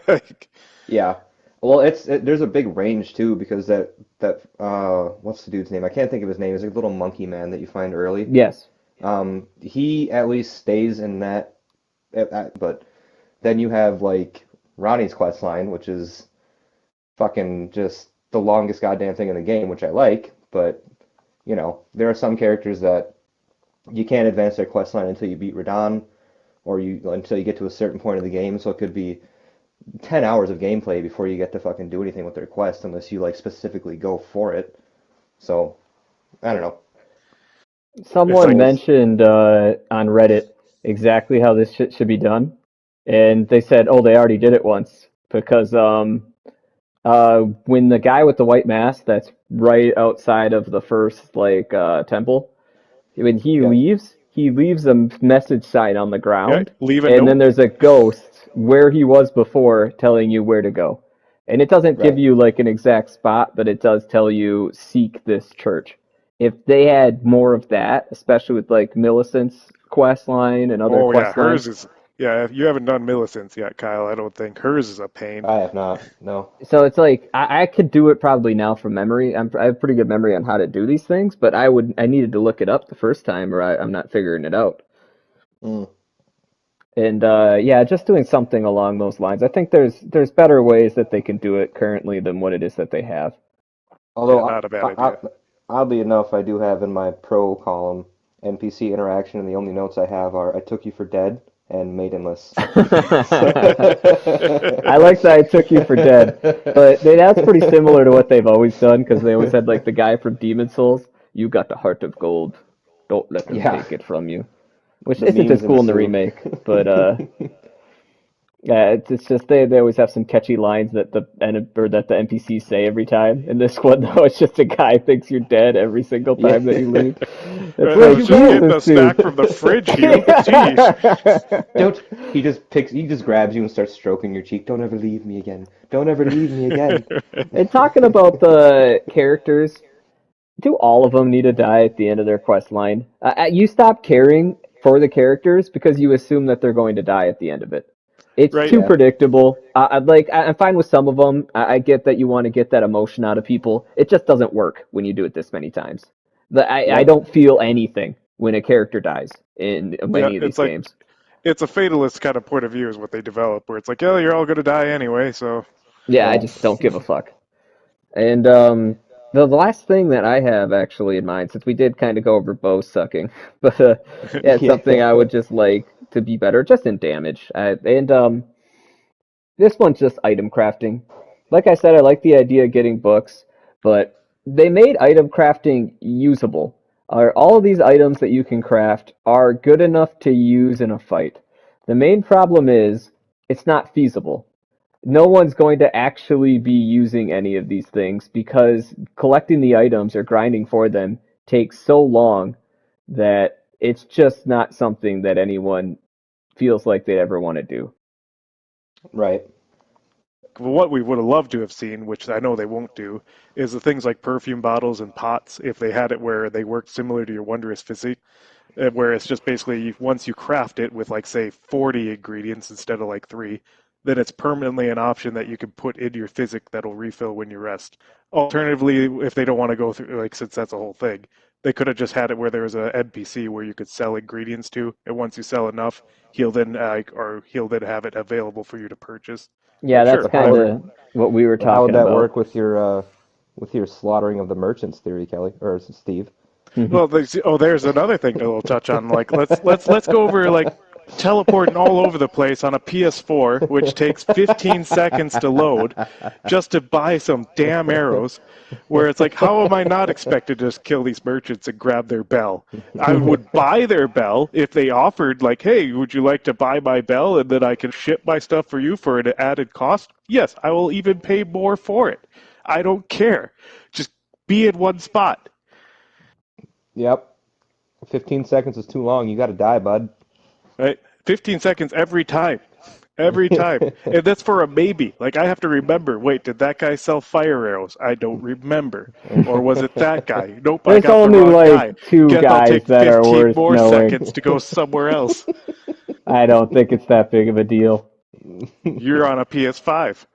Like, Yeah. Well, there's a big range too because that what's the dude's name? I can't think of his name. He's a little monkey man that you find early. Yes. He at least stays in but then you have like Ronnie's quest line, which is fucking just the longest goddamn thing in the game, which I like, but there are some characters that you can't advance their quest line until you beat Radahn or you until you get to a certain point of the game, so it could be 10 hours of gameplay before you get to fucking do anything with their quest unless you like specifically go for it. So, I don't know. it's Someone like, Souls. mentioned on Reddit exactly how this shit should be done, and they said, "Oh, they already did it once." Because when the guy with the white mask that's right outside of the first temple, When Yeah, he leaves a message sign on the Yeah, ground, leave a and then note. there's a ghost where he was before telling you where to go. And it doesn't give right. you like an exact spot, but it does tell you seek this church. If they had more of that, especially with like Millicent's quest line and other Oh yeah, quest lines, hers is. Yeah, you haven't done Millicent's yet, Kyle. I don't think hers is a pain. I have not. No. so it's like I could do it probably now from memory. I have pretty good memory on how to do these things, but I needed to look it up the first time, or I'm not figuring it out. Mm. And yeah, just doing something along those lines. I think there's better ways that they can do it currently than what it is that they have. Yeah, Although, not a bad idea. oddly enough, I do have in my pro column NPC interaction, and the only notes I have are "I took you for dead" and "maidenless." I like that I took you for dead, but that's pretty similar to what they've always done because they always had like the guy from Demon Souls. You got the heart of gold. Don't let them Yeah, take it from you. Which the isn't as memes cool in the ensue. remake, but yeah, it's just they always have some catchy lines that the NPCs say every time. In this one though, it's just a guy thinks you're dead every single Yeah. time that you leave. It's I like was just getting a Jesus, snack from the fridge, Hugh. Jeez. dude. Don't. He just grabs you and starts stroking your cheek. Don't ever leave me again. Don't ever leave me again. And talking about the characters, do all of them need to die at the end of their quest line? You stop caring for the characters because you assume that they're going to die at the end of it. It's Right. too Yeah. predictable. I'm fine with some of them. I get that you want to get that emotion out of people. It just doesn't work when you do it this many times. I Yep. don't feel anything when a character dies in Yeah, many of these it's like games. it's a fatalist kind of point of view is what they develop, where it's like, oh, you're all gonna die anyway, so Yeah, I Yeah. just don't give a fuck. And the last thing that I have actually in mind, since we did kind of go over bow sucking, but yeah, it's Yeah. something I would just like to be better, just in damage. And this one's just item crafting. Like I said, I like the idea of getting books, but they made item crafting usable. Are all of these items that you can craft are good enough to use in a fight? The main problem is it's not feasible. No one's going to actually be using any of these things because collecting the items or grinding for them takes so long that it's just not something that anyone feels like they ever want to do. Right. what we would have loved to have seen, which I know they won't do, is the things like perfume bottles and pots, if they had it where they worked similar to your Wondrous Physique, where it's just basically once you craft it with like say 40 ingredients instead of like 3, then it's permanently an option that you can put in your physic that'll refill when you rest. Alternatively, if they don't want to go through, like, since that's a whole thing, they could have just had it where there was a NPC where you could sell ingredients to, and once you sell enough, he'll then have it available for you to purchase. Yeah, Like, that's sure, But how kind would whatever. of what we were but how would talking that about. work with your slaughtering of the merchants theory, Kelly or Steve? Well, there's another thing that we'll touch on. Like, let's go over like teleporting all over the place on a PS4, which takes 15 seconds to load, just to buy some damn arrows. Where it's like, how am I not expected to just kill these merchants and grab their bell? I would buy their bell if they offered, like, hey, would you like to buy my bell and then I can ship my stuff for you for an added cost? Yes, I will even pay more for it. I don't care. Just be in one spot. Yep. 15 seconds is too long. You got to die, bud. Right? 15 seconds every time. Every time. And that's for a maybe. Like, I have to remember, wait, did that guy sell fire arrows? I don't remember. Or was it that guy? Nope, I There's got the only wrong like guy. two Guess I'll guys take that are 15 worth more knowing. seconds to go somewhere else. I don't think it's that big of a deal. You're on a PS5.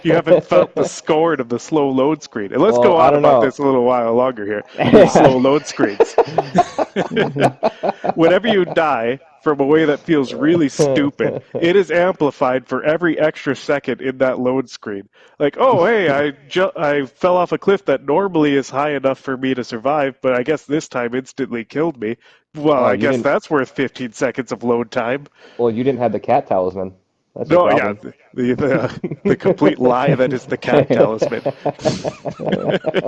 You haven't felt the scorn of the slow load screen. And let's Well, go I on don't about know. this a little while longer here. The slow load screens. Whenever you die from a way that feels really stupid, it is amplified for every extra second in that load screen. Like, oh, hey, I fell off a cliff that normally is high enough for me to survive, but I guess this time instantly killed me. Well, Oh, I you guess didn't. that's worth 15 seconds of load time. Well, you didn't have the cat talisman. That's your No, yeah, problem. the complete lie that is the cat talisman.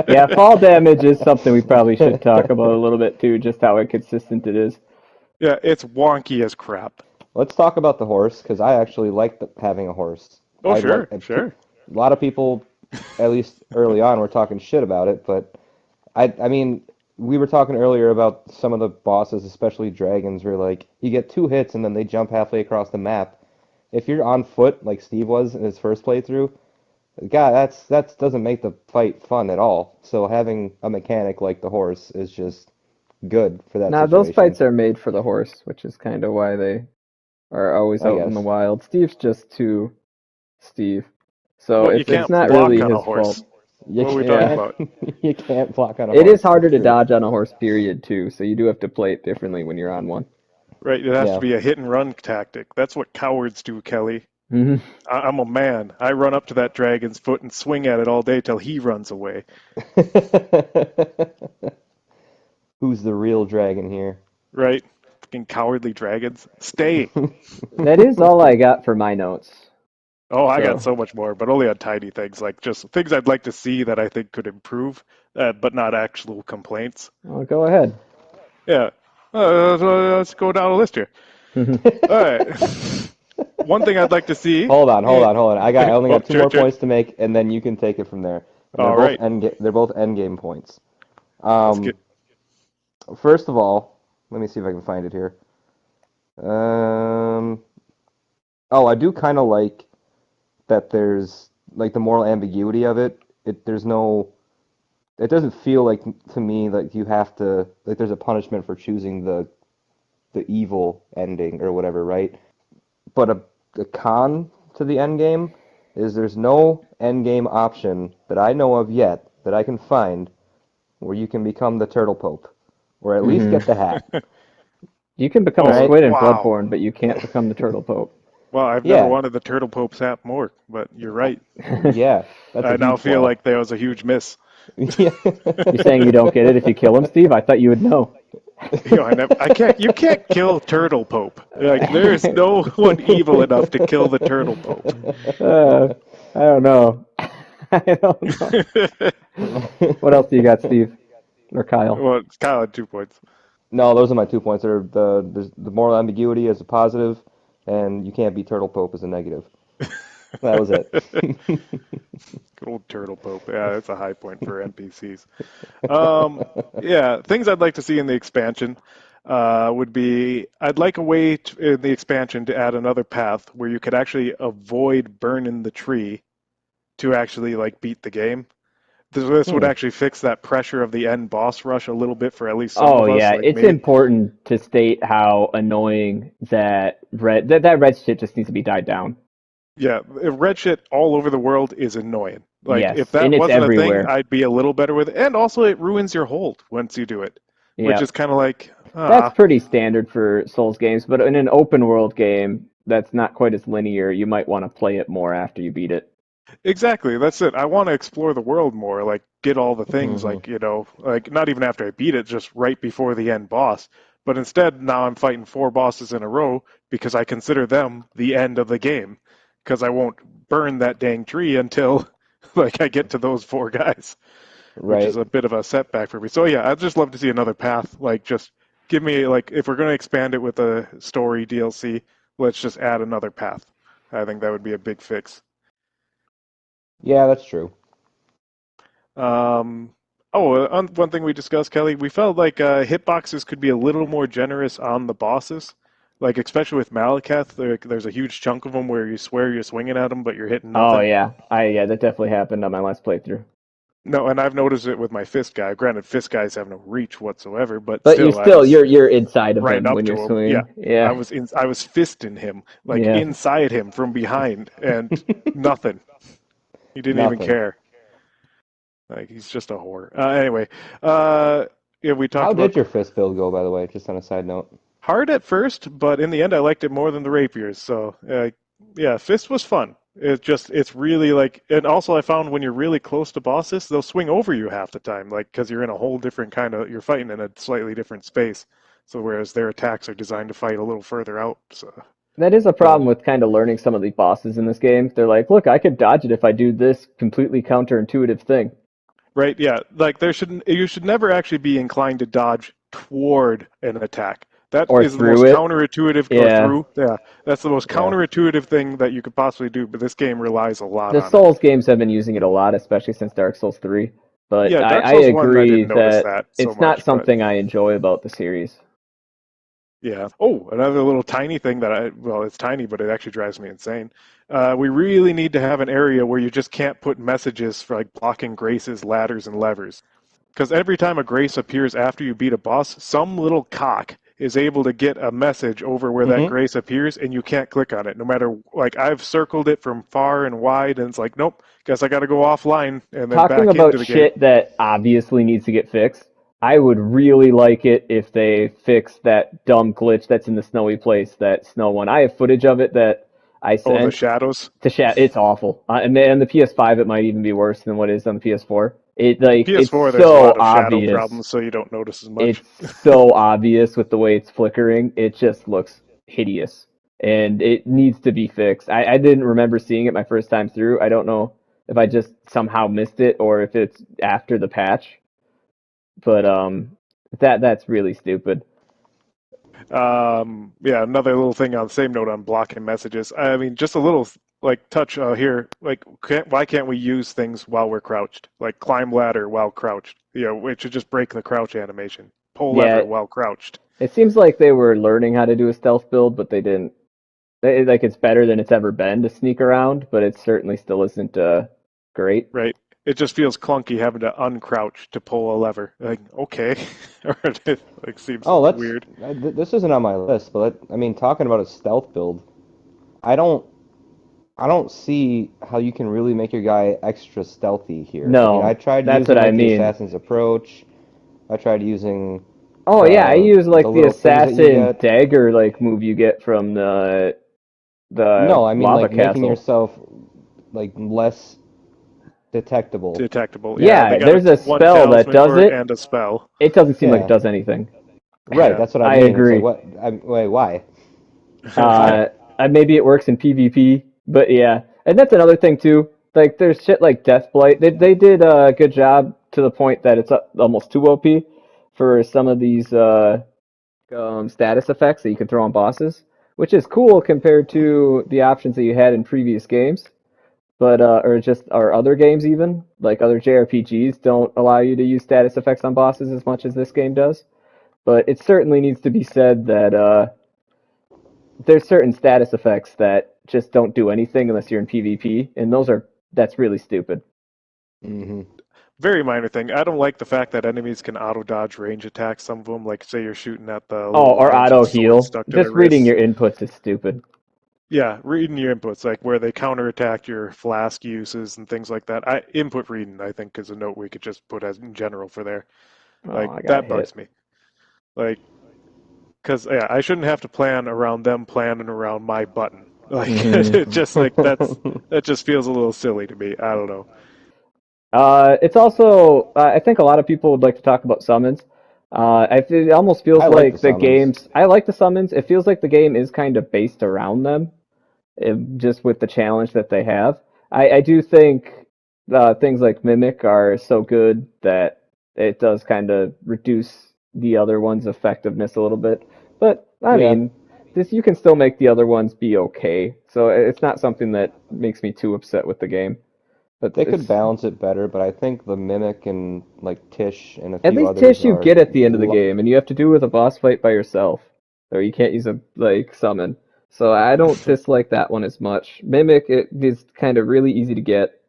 Yeah, fall damage is something we probably should talk about a little bit too, just how inconsistent it is. Yeah, it's wonky as crap. Let's talk about the horse because I actually like having a horse. Oh, I like sure, sure. a lot of people, at least early on, were talking shit about it, but I mean, we were talking earlier about some of the bosses, especially dragons, where like you get 2 hits and then they jump halfway across the map. If you're on foot like Steve was in his first playthrough, God, that doesn't make the fight fun at all. So having a mechanic like the horse is just good for that Now, those situation, fights are made for the horse, which is kind of why they are always I out in the guess. wild. Steve's just too Steve. So Well, you it's can't not really block on a his fault. horse. You What are we talking Yeah. can't about? you can't block on a It is horse. It's harder to true. dodge on a horse, period, too, so you do have to play it differently when you're on one. Right, it has to Yeah. be a hit and run tactic. That's what cowards do, Kelly. Hmm. I'm a man. I run up to that dragon's foot and swing at it all day till he runs away. Who's the real dragon here? Right? Fucking cowardly dragons. Stay. That is all I got for my notes. Oh, I got So, so much more, but only on tiny things, like just things I'd like to see that I think could improve, but not actual complaints. well, go ahead. Yeah. Let's go down a list here. All right. One thing I'd like to see. Hold on. I only Oh, got two sure, more sure. points to make, and then you can take it from there. And All right. they're both end game points. Let's get. Um, First of all, let me see if I can find it here. Um, oh, I do kind of like that. There's like the moral ambiguity of it. There's no. It doesn't feel like to me like you have to like there's a punishment for choosing the evil ending or whatever, right? But a con to the end game is there's no end game option that I know of yet that I can find where you can become the Turtle Pope, or at least Hmm. get the hat, You can become a right? squid in Wow. Bloodborne, but you can't become the Turtle Pope. Well, I've never Yeah, wanted the Turtle Pope's hat more, but you're uh, right. yeah, that's a I now huge feel flaw. like there was a huge miss. Yeah. You're saying you don't get it if you kill him, Steve? I thought you would know. I can't. You can't kill Turtle Pope. Like there is no one evil enough to kill the Turtle Pope. uh, I don't know. I don't know. What else do you got, Steve? Or Kyle? Well, Kyle had 2 points. No, those are my 2 points. There's the moral ambiguity as a positive, and you can't be Turtle Pope as a negative. That was it. Good old Turtle Pope. Yeah, that's a high point for NPCs. Yeah, things I'd like to see in the expansion would be I'd like a way in the expansion to add another path where you could actually avoid burning the tree to actually like beat the game. This would Hmm. actually fix that pressure of the end boss rush a little bit for at least some Oh of us. yeah, Like it's maybe, important to state how annoying that red shit just needs to be died down. yeah, if red shit all over the world is annoying. Like if Yes, that and it's wasn't a thing, everywhere. I'd be a little better with it. And also, it ruins your hold once you do it, which Yeah, is kind of like that's ah. pretty standard for Souls games, but in an open world game that's not quite as linear, you might want to play it more after you beat it. Exactly, that's it. I want to explore the world more, like get all the things, Hmm. like, like not even after I beat it, just right before the end boss. But instead, now I'm fighting 4 bosses in a row because I consider them the end of the game. Because I won't burn that dang tree until like I get to those 4 guys, which is Right. a bit of a setback for me. So yeah, I'd just love to see another path. Like just give me like if we're going to expand it with a story DLC, let's just add another path. I think that would be a big fix. Yeah, that's true. Um, one thing we discussed, Kelly, we felt like hitboxes could be a little more generous on the bosses. Like, especially with Malekith, there's a huge chunk of them where you swear you're swinging at them, but you're hitting Oh nothing. yeah, yeah, that definitely happened on my last playthrough. No, and I've noticed it with my fist guy. Granted, fist guys have no reach whatsoever, but But you're still, I still was you're inside of right him up when you're to him. Yeah, swinging. Yeah, I was fisting him, like yeah. inside him from behind, and nothing. He didn't even Nothing. care. Like he's just a whore. Anyway, uh, yeah, we talked How about did your fist build go, by the way? Just on a side note. hard at first, but in the end, I liked it more than the rapiers. So, yeah, fist was fun. It's really like, and also I found when you're really close to bosses, they'll swing over you half the time, like because you're in a whole different kind of, you're fighting in a slightly different space. So whereas their attacks are designed to fight a little further out. So, That is a but problem with kind of learning some of the bosses in this game. They're like, look, I could dodge it if I do this completely counterintuitive thing. right, yeah, like you should never actually be inclined to dodge toward an attack. That Or is the through most it. counterintuitive, or Yeah. through. Yeah, that's the most Yeah. counterintuitive thing that you could possibly do. But this game relies a lot The on it. Souls games have been using it a lot, especially since Dark Souls 3. But Yeah, Dark I Souls 1, I agree didn't notice that that so it's not much, but something I enjoy about the series. yeah. Oh, another little tiny thing well, it's tiny, but it actually drives me insane. We really need to have an area where you just can't put messages for like blocking graces, ladders, and levers. Because every time a grace appears after you beat a boss, some little cock is able to get a message over where that Hmm. grace appears, and you can't click on it. No matter, like, I've circled it from far and wide, and it's like, nope, guess I got to go offline and then Talking back into about the game. shit that obviously needs to get fixed, I would really like it if they fixed that dumb glitch that's in the snowy place, that snow one. I have footage of it that I Oh, the sent shadows. to chat. It's awful. And on the PS5, it might even be worse than what it is on the PS4. The It's PS4, there's a so lot of shadow obvious. problems, so you don't notice as much. It's so obvious with the way it's flickering. It just looks hideous, and it needs to be fixed. I didn't remember seeing it my first time through. I don't know if I just somehow missed it or if it's after the patch, but that's really stupid. Yeah, another little thing on the same note on blocking messages. I mean, just a little like touch here. Like, why can't we use things while we're crouched? Like climb ladder while crouched. You know, it should just break the crouch animation. Pull Yeah, lever while crouched. it seems like they were learning how to do a stealth build, but they didn't. Like it's better than it's ever been to sneak around, but it certainly still isn't great. Right. It just feels clunky having to uncrouch to pull a lever. Like, okay, or it like seems Oh, weird. this isn't on my list, but I mean, talking about a stealth build, I don't I don't see how you can really make your guy extra stealthy here. I mean, I No, tried that's what using I like the mean. assassin's approach. I tried using Oh yeah, I use the like the little things that you assassin get. dagger like move you get from the No, I mean lava like making castle. yourself like less detectable. Detectable. Yeah, they Yeah, got there's a one spell that talisman does for it it. and a spell. It doesn't seem like it Yeah, does anything. right. Yeah. That's what I I mean. It's like agree. what? Wait, why? Why? Uh, Maybe it works in PvP, but yeah, and that's another thing too. Like there's shit like Deathblight. They did a good job to the point that it's almost too OP for some of these status effects that you can throw on bosses, which is cool compared to the options that you had in previous games. But or other games even like other JRPGs don't allow you to use status effects on bosses as much as this game does. But it certainly needs to be said that there's certain status effects that just don't do anything unless you're in PvP, and that's really stupid. Hmm. Very minor thing. I don't like the fact that enemies can auto dodge range attacks. Some of them, like say you're shooting at the Oh, little or ancient auto sword heal. stuck to their Just reading wrists. your inputs is stupid. Yeah, reading your inputs, like where they counterattack your flask uses and things like that. Input reading, I think, is a note we could just put as in general for there. Oh, Like I got that bugs hit. me. Like, because yeah, I shouldn't have to plan around them planning around my button. Like, Hmm. it just like that just feels a little silly to me. I don't know. It's also I think a lot of people would like to talk about summons. It almost I feels like the like the summons. game's. I like the summons. It feels like the game is kind of based around them, just with the challenge that they have. I do think things like Mimic are so good that it does kind of reduce the other one's effectiveness a little bit. But I Yeah, mean, this you can still make the other ones be okay. So it's not something that makes me too upset with the game. But they could it's balance it better, but I think the Mimic and like Tish and a at few least others Tish you are get at the end of the game, and you have to do with a boss fight by yourself, or you can't use a like summon. So I don't dislike that one as much. Mimic it is kind of really easy to get,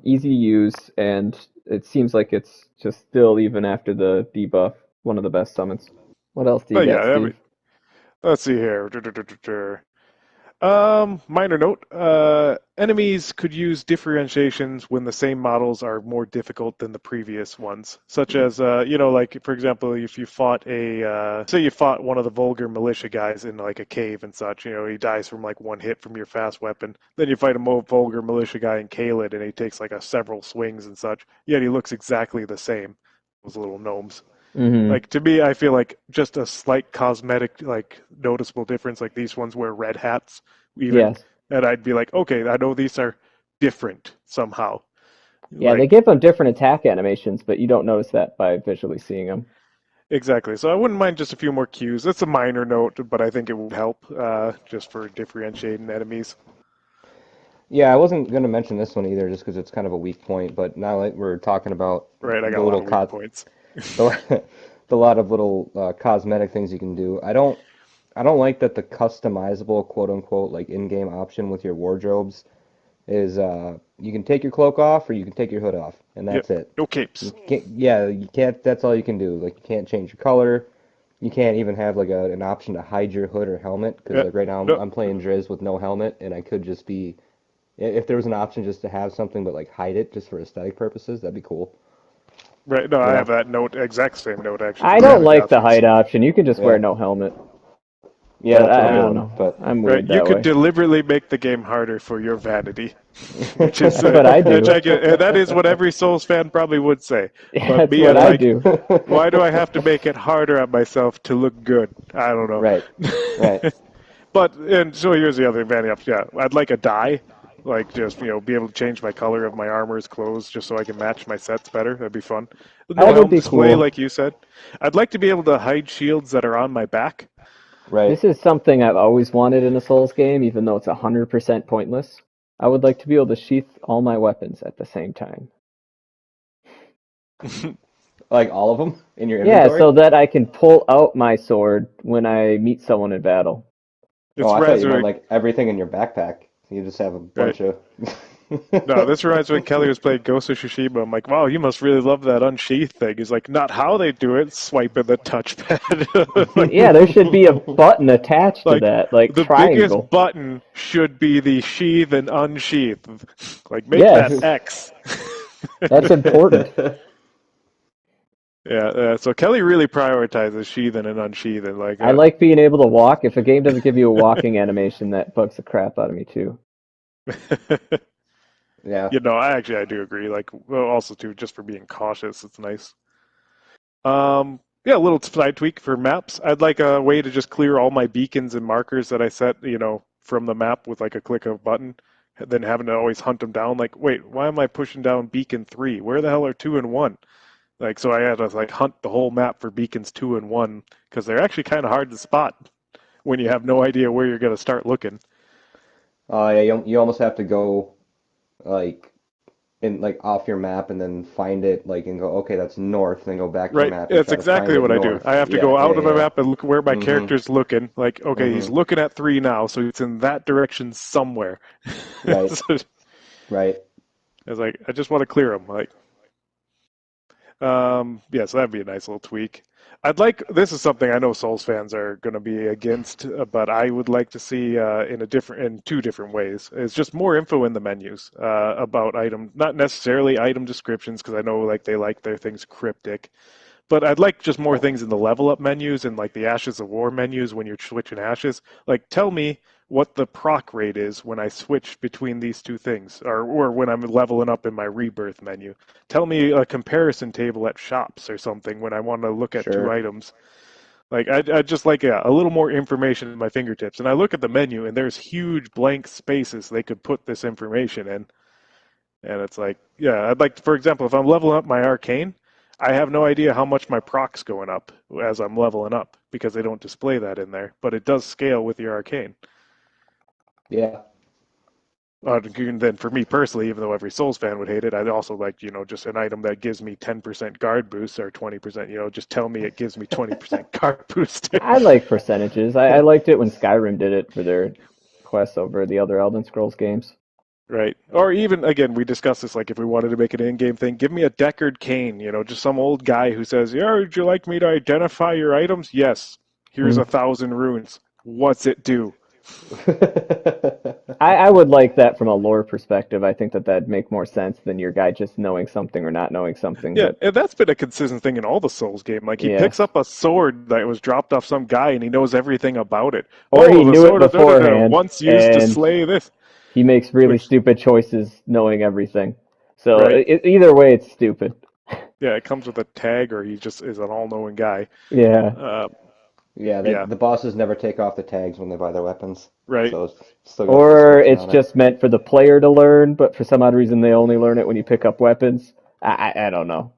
easy to use, and it seems like it's just still even after the debuff one of the best summons. What else do you But yeah, got, I mean, Steve? let's see here. Minor note. Enemies could use differentiations when the same models are more difficult than the previous ones, such as, like for example, if you fought say you fought one of the vulgar militia guys in like a cave and such, he dies from like one hit from your fast weapon. Then you fight a vulgar militia guy in Caelid, and he takes like a several swings and such. Yet he looks exactly the same. Those little gnomes. Mm-hmm. Like to me, I feel like just a slight cosmetic, like noticeable difference. Like these ones wear red hats, even, Yes. and I'd be like, okay, I know these are different somehow. Yeah, they Like give them different attack animations, but you don't notice that by visually seeing them. exactly. So I wouldn't mind just a few more cues. It's a minor note, but I think it would help just for differentiating enemies. Yeah, I wasn't going to mention this one either, just because it's kind of a weak point. But now that we're talking about Right, I got the a lot little of weak co points. the, the lot of little cosmetic things you can do, I don't like that the customizable quote unquote like in-game option with your wardrobes is you can take your cloak off or you can take your hood off, and Yep, that's it. no capes. You can't, yeah, you can't. That's all you can do. Like you can't change your color. You can't even have like an option to hide your hood or helmet because Yeah, like right now no, I'm playing Driz with no helmet, and I could just be if there was an option just to have something but like hide it just for aesthetic purposes, that'd be cool. right, no, You I have know? that note, exact same note actually for I don't vanity like the options. hide option. You can just wear Yeah, no helmet. yeah, But that's what I'm I Yeah, don't doing. know. But I'm right. weird You that could way. deliberately make the game harder for your vanity, That's what I which do. I get, and that is what every Souls fan probably would say. Yeah, But that's me, what it's I yeah, like, do. why do I have to make it harder on myself to look good? I don't right, right. know. But and so here's the other vanity option. Yeah, I'd like a dye, like just be able to change my color of my armor's clothes just so I can match my sets better. That'd be fun. No That would helm be display, cool. like you said. I'd like to be able to hide shields that are on my back. Right. This is something I've always wanted in a Souls game, even though it's 100% pointless. I would like to be able to sheath all my weapons at the same time. Like all of them in your Yeah, inventory? so that I can pull out my sword when I meet someone in battle. Oh, It's I thought you meant resurrect, like everything in your backpack. You just have a right? bunch of. No, this reminds me when Kelly was playing Ghost of Tsushima. I'm like, wow, you must really love that unsheath thing. He's like, not how they do it, swiping the touchpad. like, Yeah, there should be a button attached to like that, like the biggest triangle. button should be the sheath and unsheath. Like, make that Yes, X. that's important. Yeah, so Kelly really prioritizes sheathing and unsheathing. Like, I like being able to walk. If a game doesn't give you a walking animation, that bugs the crap out of me too. Yeah. I do agree. Like, well, also too, just for being cautious, it's nice. Yeah, a little side tweak for maps. I'd like a way to just clear all my beacons and markers that I set, from the map with like a click of a button, then having to always hunt them down. Like, wait, why am I pushing down beacon 3? Where the hell are 2 and 1? Like, so I had to like hunt the whole map for beacons 2 and 1 because they're actually kind of hard to spot when you have no idea where you're going to start looking. Yeah. You almost have to go like in like off your map and then find it like and go okay that's north, then go back to your Right, map and that's try to find exactly it what I do. north. I have to Yeah. go Yeah. out of my Yeah. map and look where my Mhm. character's looking. Like, okay, he's Mhm. looking at 3 now, so it's in that direction somewhere. Right. So Right. it's like I just want to clear him. Like, yeah, so that'd be a nice little tweak. I'd like this is something I know Souls fans are going to be against, but I would like to see in two different ways. It's just more info in the menus about item, not necessarily item descriptions, because I know like they like their things cryptic, but I'd like just more things in the level up menus and like the Ashes of War menus when you're switching ashes. Like, tell me what the proc rate is when I switch between these two things, or when I'm leveling up in my rebirth menu. Tell me a comparison table at shops or something when I want to look at two Sure. items. Like, I just like a little more information at my fingertips. And I look at the menu and there's huge blank spaces they could put this information in. And it's like, yeah, I'd like, for example, if I'm leveling up my arcane, I have no idea how much my proc's going up as I'm leveling up because they don't display that in there, but it does scale with your arcane. Yeah. And then for me personally, even though every Souls fan would hate it, I'd also like, just an item that gives me 10% guard boost or 20%, just tell me it gives me 20% guard boost. I like percentages. I liked it when Skyrim did it for their quests over the other Elden Scrolls games. Right. Or even, again, we discussed this, like if we wanted to make an in-game thing, give me a Deckard Cain, just some old guy who says, yeah, would you like me to identify your items? Yes. Here's Hmm. 1,000 runes. What's it do? I would like that from a lore perspective. I think that that'd make more sense than your guy just knowing something or not knowing something. Yeah, But and that's been a consistent thing in all the Souls game. Like he picks yes, up a sword that was dropped off some guy and he knows everything about it. or he Oh, the knew it sword of da-da-da, beforehand once used to and slay this. he makes really Which, stupid choices knowing everything. So right? either way, it's stupid. Yeah, it comes with a tag or he just is an all-knowing guy. Yeah. Uh, Yeah, yeah, the bosses never take off the tags when they buy their weapons, right. so it's still got the Or description it's on it. just meant for the player to learn, but for some odd reason they only learn it when you pick up weapons. I don't know.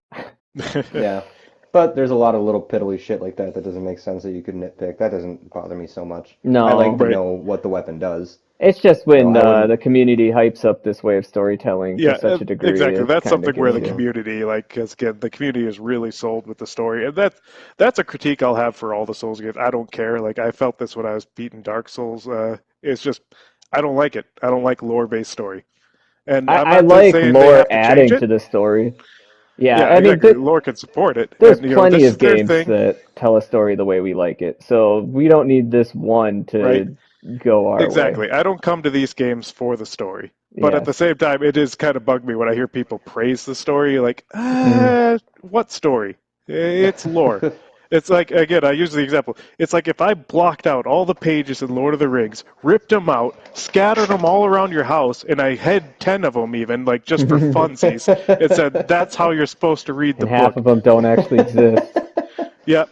Yeah, but there's a lot of little piddly shit like that that doesn't make sense that you could nitpick. That doesn't bother me so much. I like No. to Right. know what the weapon does. It's just So when I wouldn't. the community hypes up this way of storytelling to Yeah, such a degree, exactly. it That's kind of something where gets the you. community, like, 'cause again, the community is really sold with the story, and that's a critique I'll have for all the Souls games. I don't care. Like, I felt this when I was beating Dark Souls. It's just I don't like it. I don't like lore-based story, and I'm I not like saying they lore have to change adding it. to the story. Yeah, Yeah, I mean, exactly. Lore can support it, there's and plenty this of is their games thing, that tell a story the way we like it, so we don't need this one right? to go our way. Exactly. I don't come to these games for the story. But at the Yes. same time, it is kind of bugged me when I hear people praise the story. Like, Mm. what story? It's lore. It's like, again, I use the example. It's like if I blocked out all the pages in Lord of the Rings, ripped them out, scattered them all around your house, and I had 10 of them even, like just for funsies, and said, that's how you're supposed to read the And half book. of them don't actually exist. Yeah.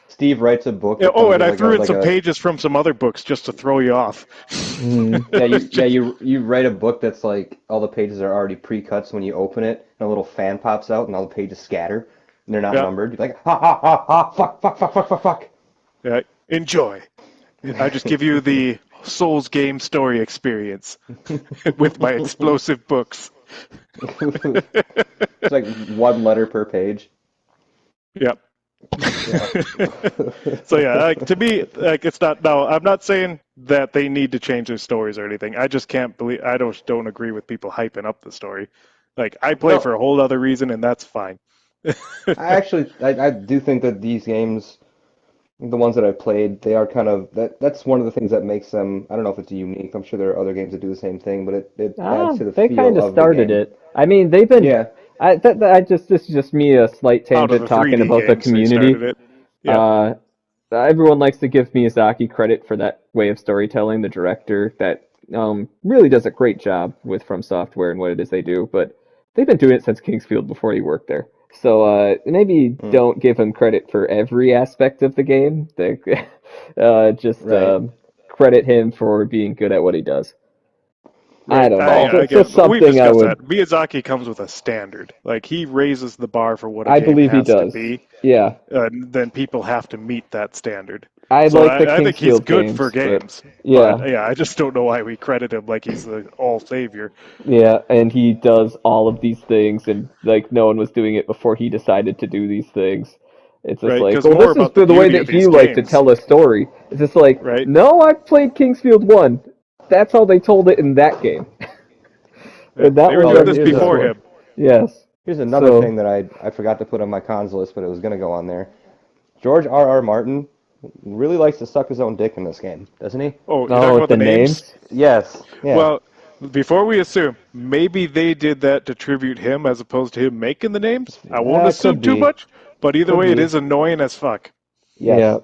Steve writes a book Yeah, that oh, comes and with I like a threw in like some a pages from some other books just to throw you off. Mm. yeah It's you yeah just, you write a book that's like all the pages are already pre-cut, so when you open it and a little fan pops out and all the pages scatter and they're not yeah, numbered, you're like ha ha ha ha fuck fuck fuck fuck fuck fuck. yeah. Enjoy. I just give you the Souls game story experience with my explosive books. It's like one letter per page. Yep. Yeah. So yeah, like, to me, like it's not. No, I'm not saying that they need to change their stories or anything. I just can't believe. I don't agree with people hyping up the story. Like I play No, for a whole other reason, and that's fine. I do think that these games, the ones that I've played, they are kind of that's one of the things that makes them. I don't know if it's unique. I'm sure there are other games that do the same thing, but it adds Ah, to the they feel kind of of the started game. it. I mean, they've been. Yeah. I just this is just me a slight Out of tangent the talking 3D about the games, they started community. it. Yeah, Uh, Everyone likes to give Miyazaki credit for that way of storytelling, the director that really does a great job with From Software and what it is they do, but they've been doing it since Kingsfield before he worked there. So maybe Mm, don't give him credit for every aspect of the game. Just right. credit him for being good at what he does. I right. don't know. Oh, It's Again, just we've something I discussed would. that. Miyazaki comes with a standard. Like he raises the bar for what a I game believe he has to does. be, Yeah, then people have to meet that standard. I So like the I think he's Kingsfield good for games, but games, but yeah. yeah, I just don't know why we credit him like he's the all savior, Yeah, and he does all of these things, and like no one was doing it before he decided to do these things. It's just right? like, Because well, more this is about the the way beauty of that he these liked to games, tell a story. It's just like, right? no, I've played Kingsfield 1. That's how they told it in that game. Yeah, And that they were was oh, doing done this in this before one. him. Yes. here's another So, thing that I forgot to put on my cons list, but it was gonna go on there. George R. R. Martin really likes to suck his own dick in this game, doesn't he? Oh, you're oh, talking with about the the names? names? Yes. Yeah. Well, before we assume, maybe they did that to tribute him as opposed to him making the names. I won't assume Could too be. much, but either Could way, it be. is annoying as fuck. Yeah. Yes.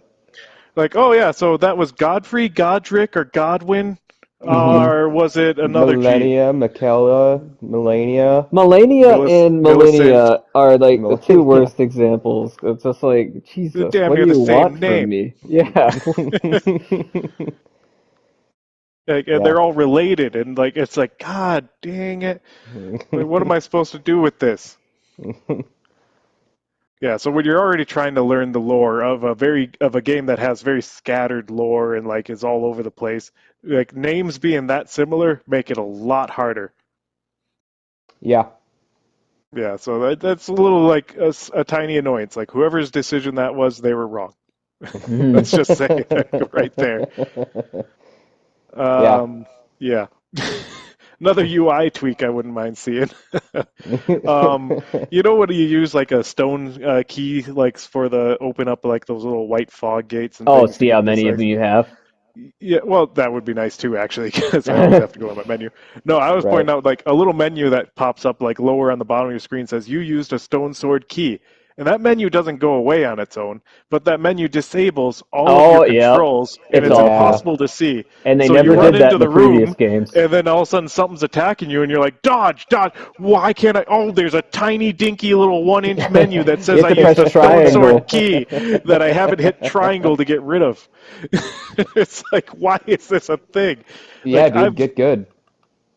Like, oh yeah, so that was Godfrey, Godric, or Godwin, Mm-hmm. or was it another G? Millennia, Michaela, Melania, Millennia and Millicent. Millennia are like the two Melania. worst examples. It's just like, They're Jesus, damn what do near the you same want from name. me? Yeah. Like, and Yeah. they're all related, and like it's like, God dang it! Like, what am I supposed to do with this? Yeah, so when you're already trying to learn the lore of a game that has very scattered lore and like is all over the place, like names being that similar make it a lot harder. Yeah. Yeah, so that's a little like a tiny annoyance. Like whoever's decision that was, they were wrong. Mhm. Let's just say it right there. Yeah. Um, yeah. Another UI tweak I wouldn't mind seeing. um, you know when you use like a stone key like for the open up like those little white fog gates and Oh, things to see how get this many of like them you have? yeah, well, that would be nice too, actually, because I always have to go to my menu. No, I was Right. pointing out like a little menu that pops up like lower on the bottom of your screen says you used a stone sword key. And that menu doesn't go away on its own, but that menu disables all of your Oh, yeah. controls and It's it's Yeah. awful. impossible to see. And they So you never run did that into in the the previous room games. and then all of a sudden something's attacking you and you're like, dodge, dodge. Why can't I? Oh, there's a tiny dinky little 1 inch menu that You says have I to used press a stone sword triangle. key that I haven't hit triangle to get rid of. It's like, why is this a thing? Yeah, Like dude, I've, get good.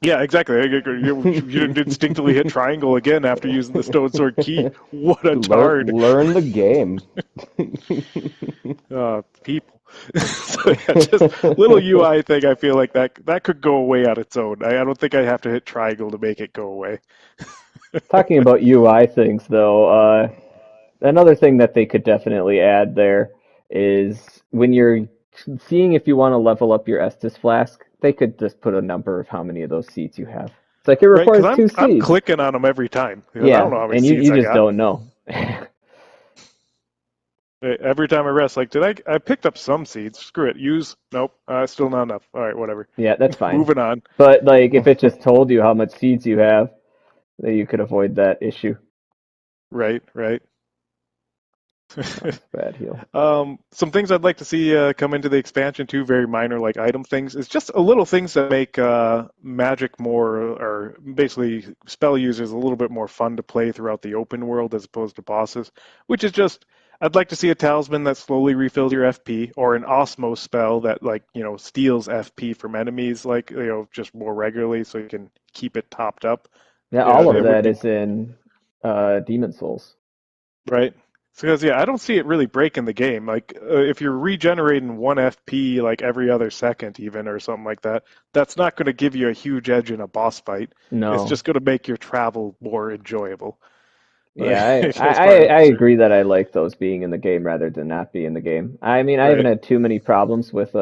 yeah, exactly. You didn't instinctively hit triangle again after using the stone sword key. What a tard. Learn the game. People. So yeah, just little UI thing. I feel like that could go away on its own. I don't think I have to hit triangle to make it go away. Talking about UI things, though, another thing that they could definitely add there is when you're seeing if you want to level up your Estus flask, they could just put a number of how many of those seeds you have. It's like it Right? Because requires two I'm seeds. clicking on them every time because I don't Yeah, know how many and you, seeds you I just got. don't know. Every time I rest, like, I picked up some seeds. Screw it. Use. Nope. Still not enough. All right, whatever. Yeah, that's fine. Moving on. But like if it just told you how much seeds you have, then you could avoid that issue. Right, right. That's bad heal. Some things I'd like to see come into the expansion too, very minor like item things. It's just a little things that make magic more, or basically spell users a little bit more fun to play throughout the open world as opposed to bosses. Which is just, I'd like to see a talisman that slowly refills your FP, or an Osmo spell that steals FP from enemies just more regularly, so you can keep it topped up. Yeah, Yeah, all of it would that be is in Demon Souls. right. Because yeah, I don't see it really breaking the game. Like if you're regenerating one FP like every other second, even or something like that, that's not going to give you a huge edge in a boss fight. It's No. just going to make your travel more enjoyable, Yeah, I, as I far as I I'm concerned. agree that I like those being in the game rather than not be in the game. I mean, I haven't Right. had too many problems with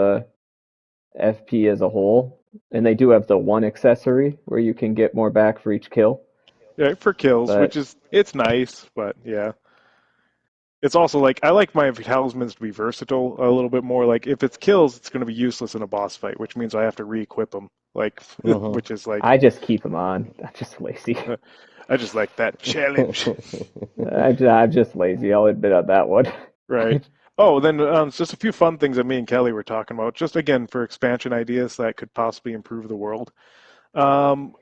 FP as a whole, and they do have the one accessory where you can get more back for each kill. Yeah, for kills, which But is it's nice, but yeah. It's also like I like my talismans to be versatile a little bit more. Like if it's kills, it's going to be useless in a boss fight, which means I have to re-equip them. Like, Mhm. which is like, I just keep them on. I'm just lazy. uh, I just like that challenge. I'm just lazy. I'll admit on that one. Right. Oh, then just a few fun things that me and Kelly were talking about. Just again for expansion ideas that could possibly improve the world.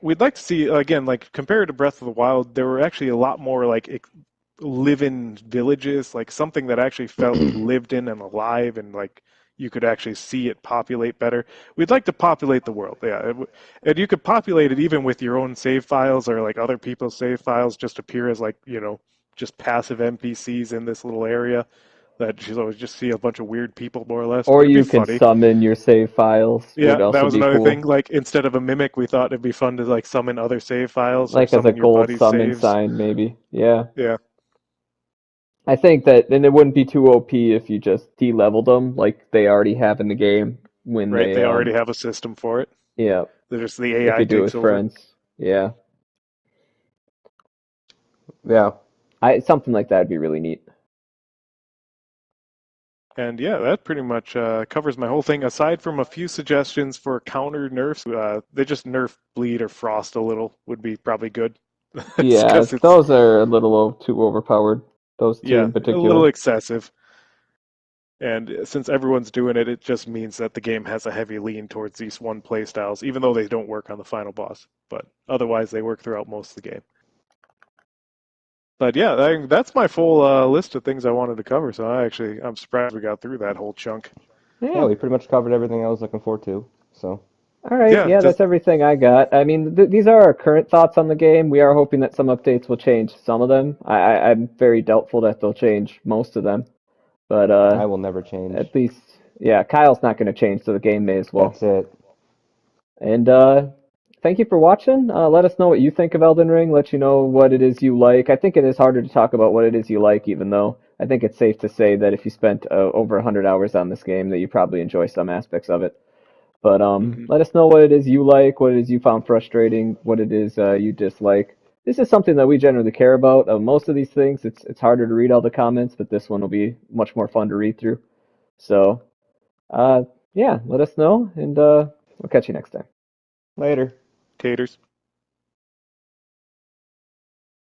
We'd like to see again, like compared to Breath of the Wild, there were actually a lot more like live-in villages, like something that actually felt lived in and alive, and like you could actually see it populate better. We'd like to populate the world, yeah, and you could populate it even with your own save files or like other people's save files. Just appear as like just passive NPCs in this little area that you always just see a bunch of weird people more or less. Or But it'd be you can funny. summon your save files, Yeah, would that also was be another thing. cool. Like instead of a mimic, we thought it'd be fun to like summon other save files or Like as a summon your gold buddy's summon saves. sign, maybe. Yeah. Yeah, I think that then it wouldn't be too OP if you just de-leveled them like they already have in the game when right. they They already have a system for it. yeah, They're just the if AI you do it takes with over. friends. Yeah. Yeah. Something like that would be really neat. And yeah, that pretty much covers my whole thing. Aside from a few suggestions for counter nerfs, they just nerf bleed or frost a little would be probably good. It's Yeah, because it's those are a little too overpowered. Those two yeah in a little particular. excessive. And since everyone's doing it, it just means that the game has a heavy lean towards these one play styles, even though they don't work on the final boss. But otherwise, they work throughout most of the game. But yeah, that's my full list of things I wanted to cover. So I'm surprised we got through that whole chunk. Yeah, Yeah. we pretty much covered everything I was looking for too. So, All right. Yeah, Yeah, just that's everything I got. I mean, these are our current thoughts on the game. We are hoping that some updates will change some of them. I'm very doubtful that they'll change most of them. But I will never change. at least, yeah, Kyle's not going to change, so the game may as well. That's it. And thank you for watching. Let us know what you think of Elden Ring. Let you know what it is you like. I think it is harder to talk about what it is you like, even though I think it's safe to say that if you spent over 100 hours on this game, that you probably enjoy some aspects of it. But hmm let us know what it is you like, what it is you found frustrating, what it is you dislike. This is something that we generally care about. Most of these things, it's harder to read all the comments, but this one will be much more fun to read through. So, uh, yeah, let us know, and we'll catch you next time. Later. taters.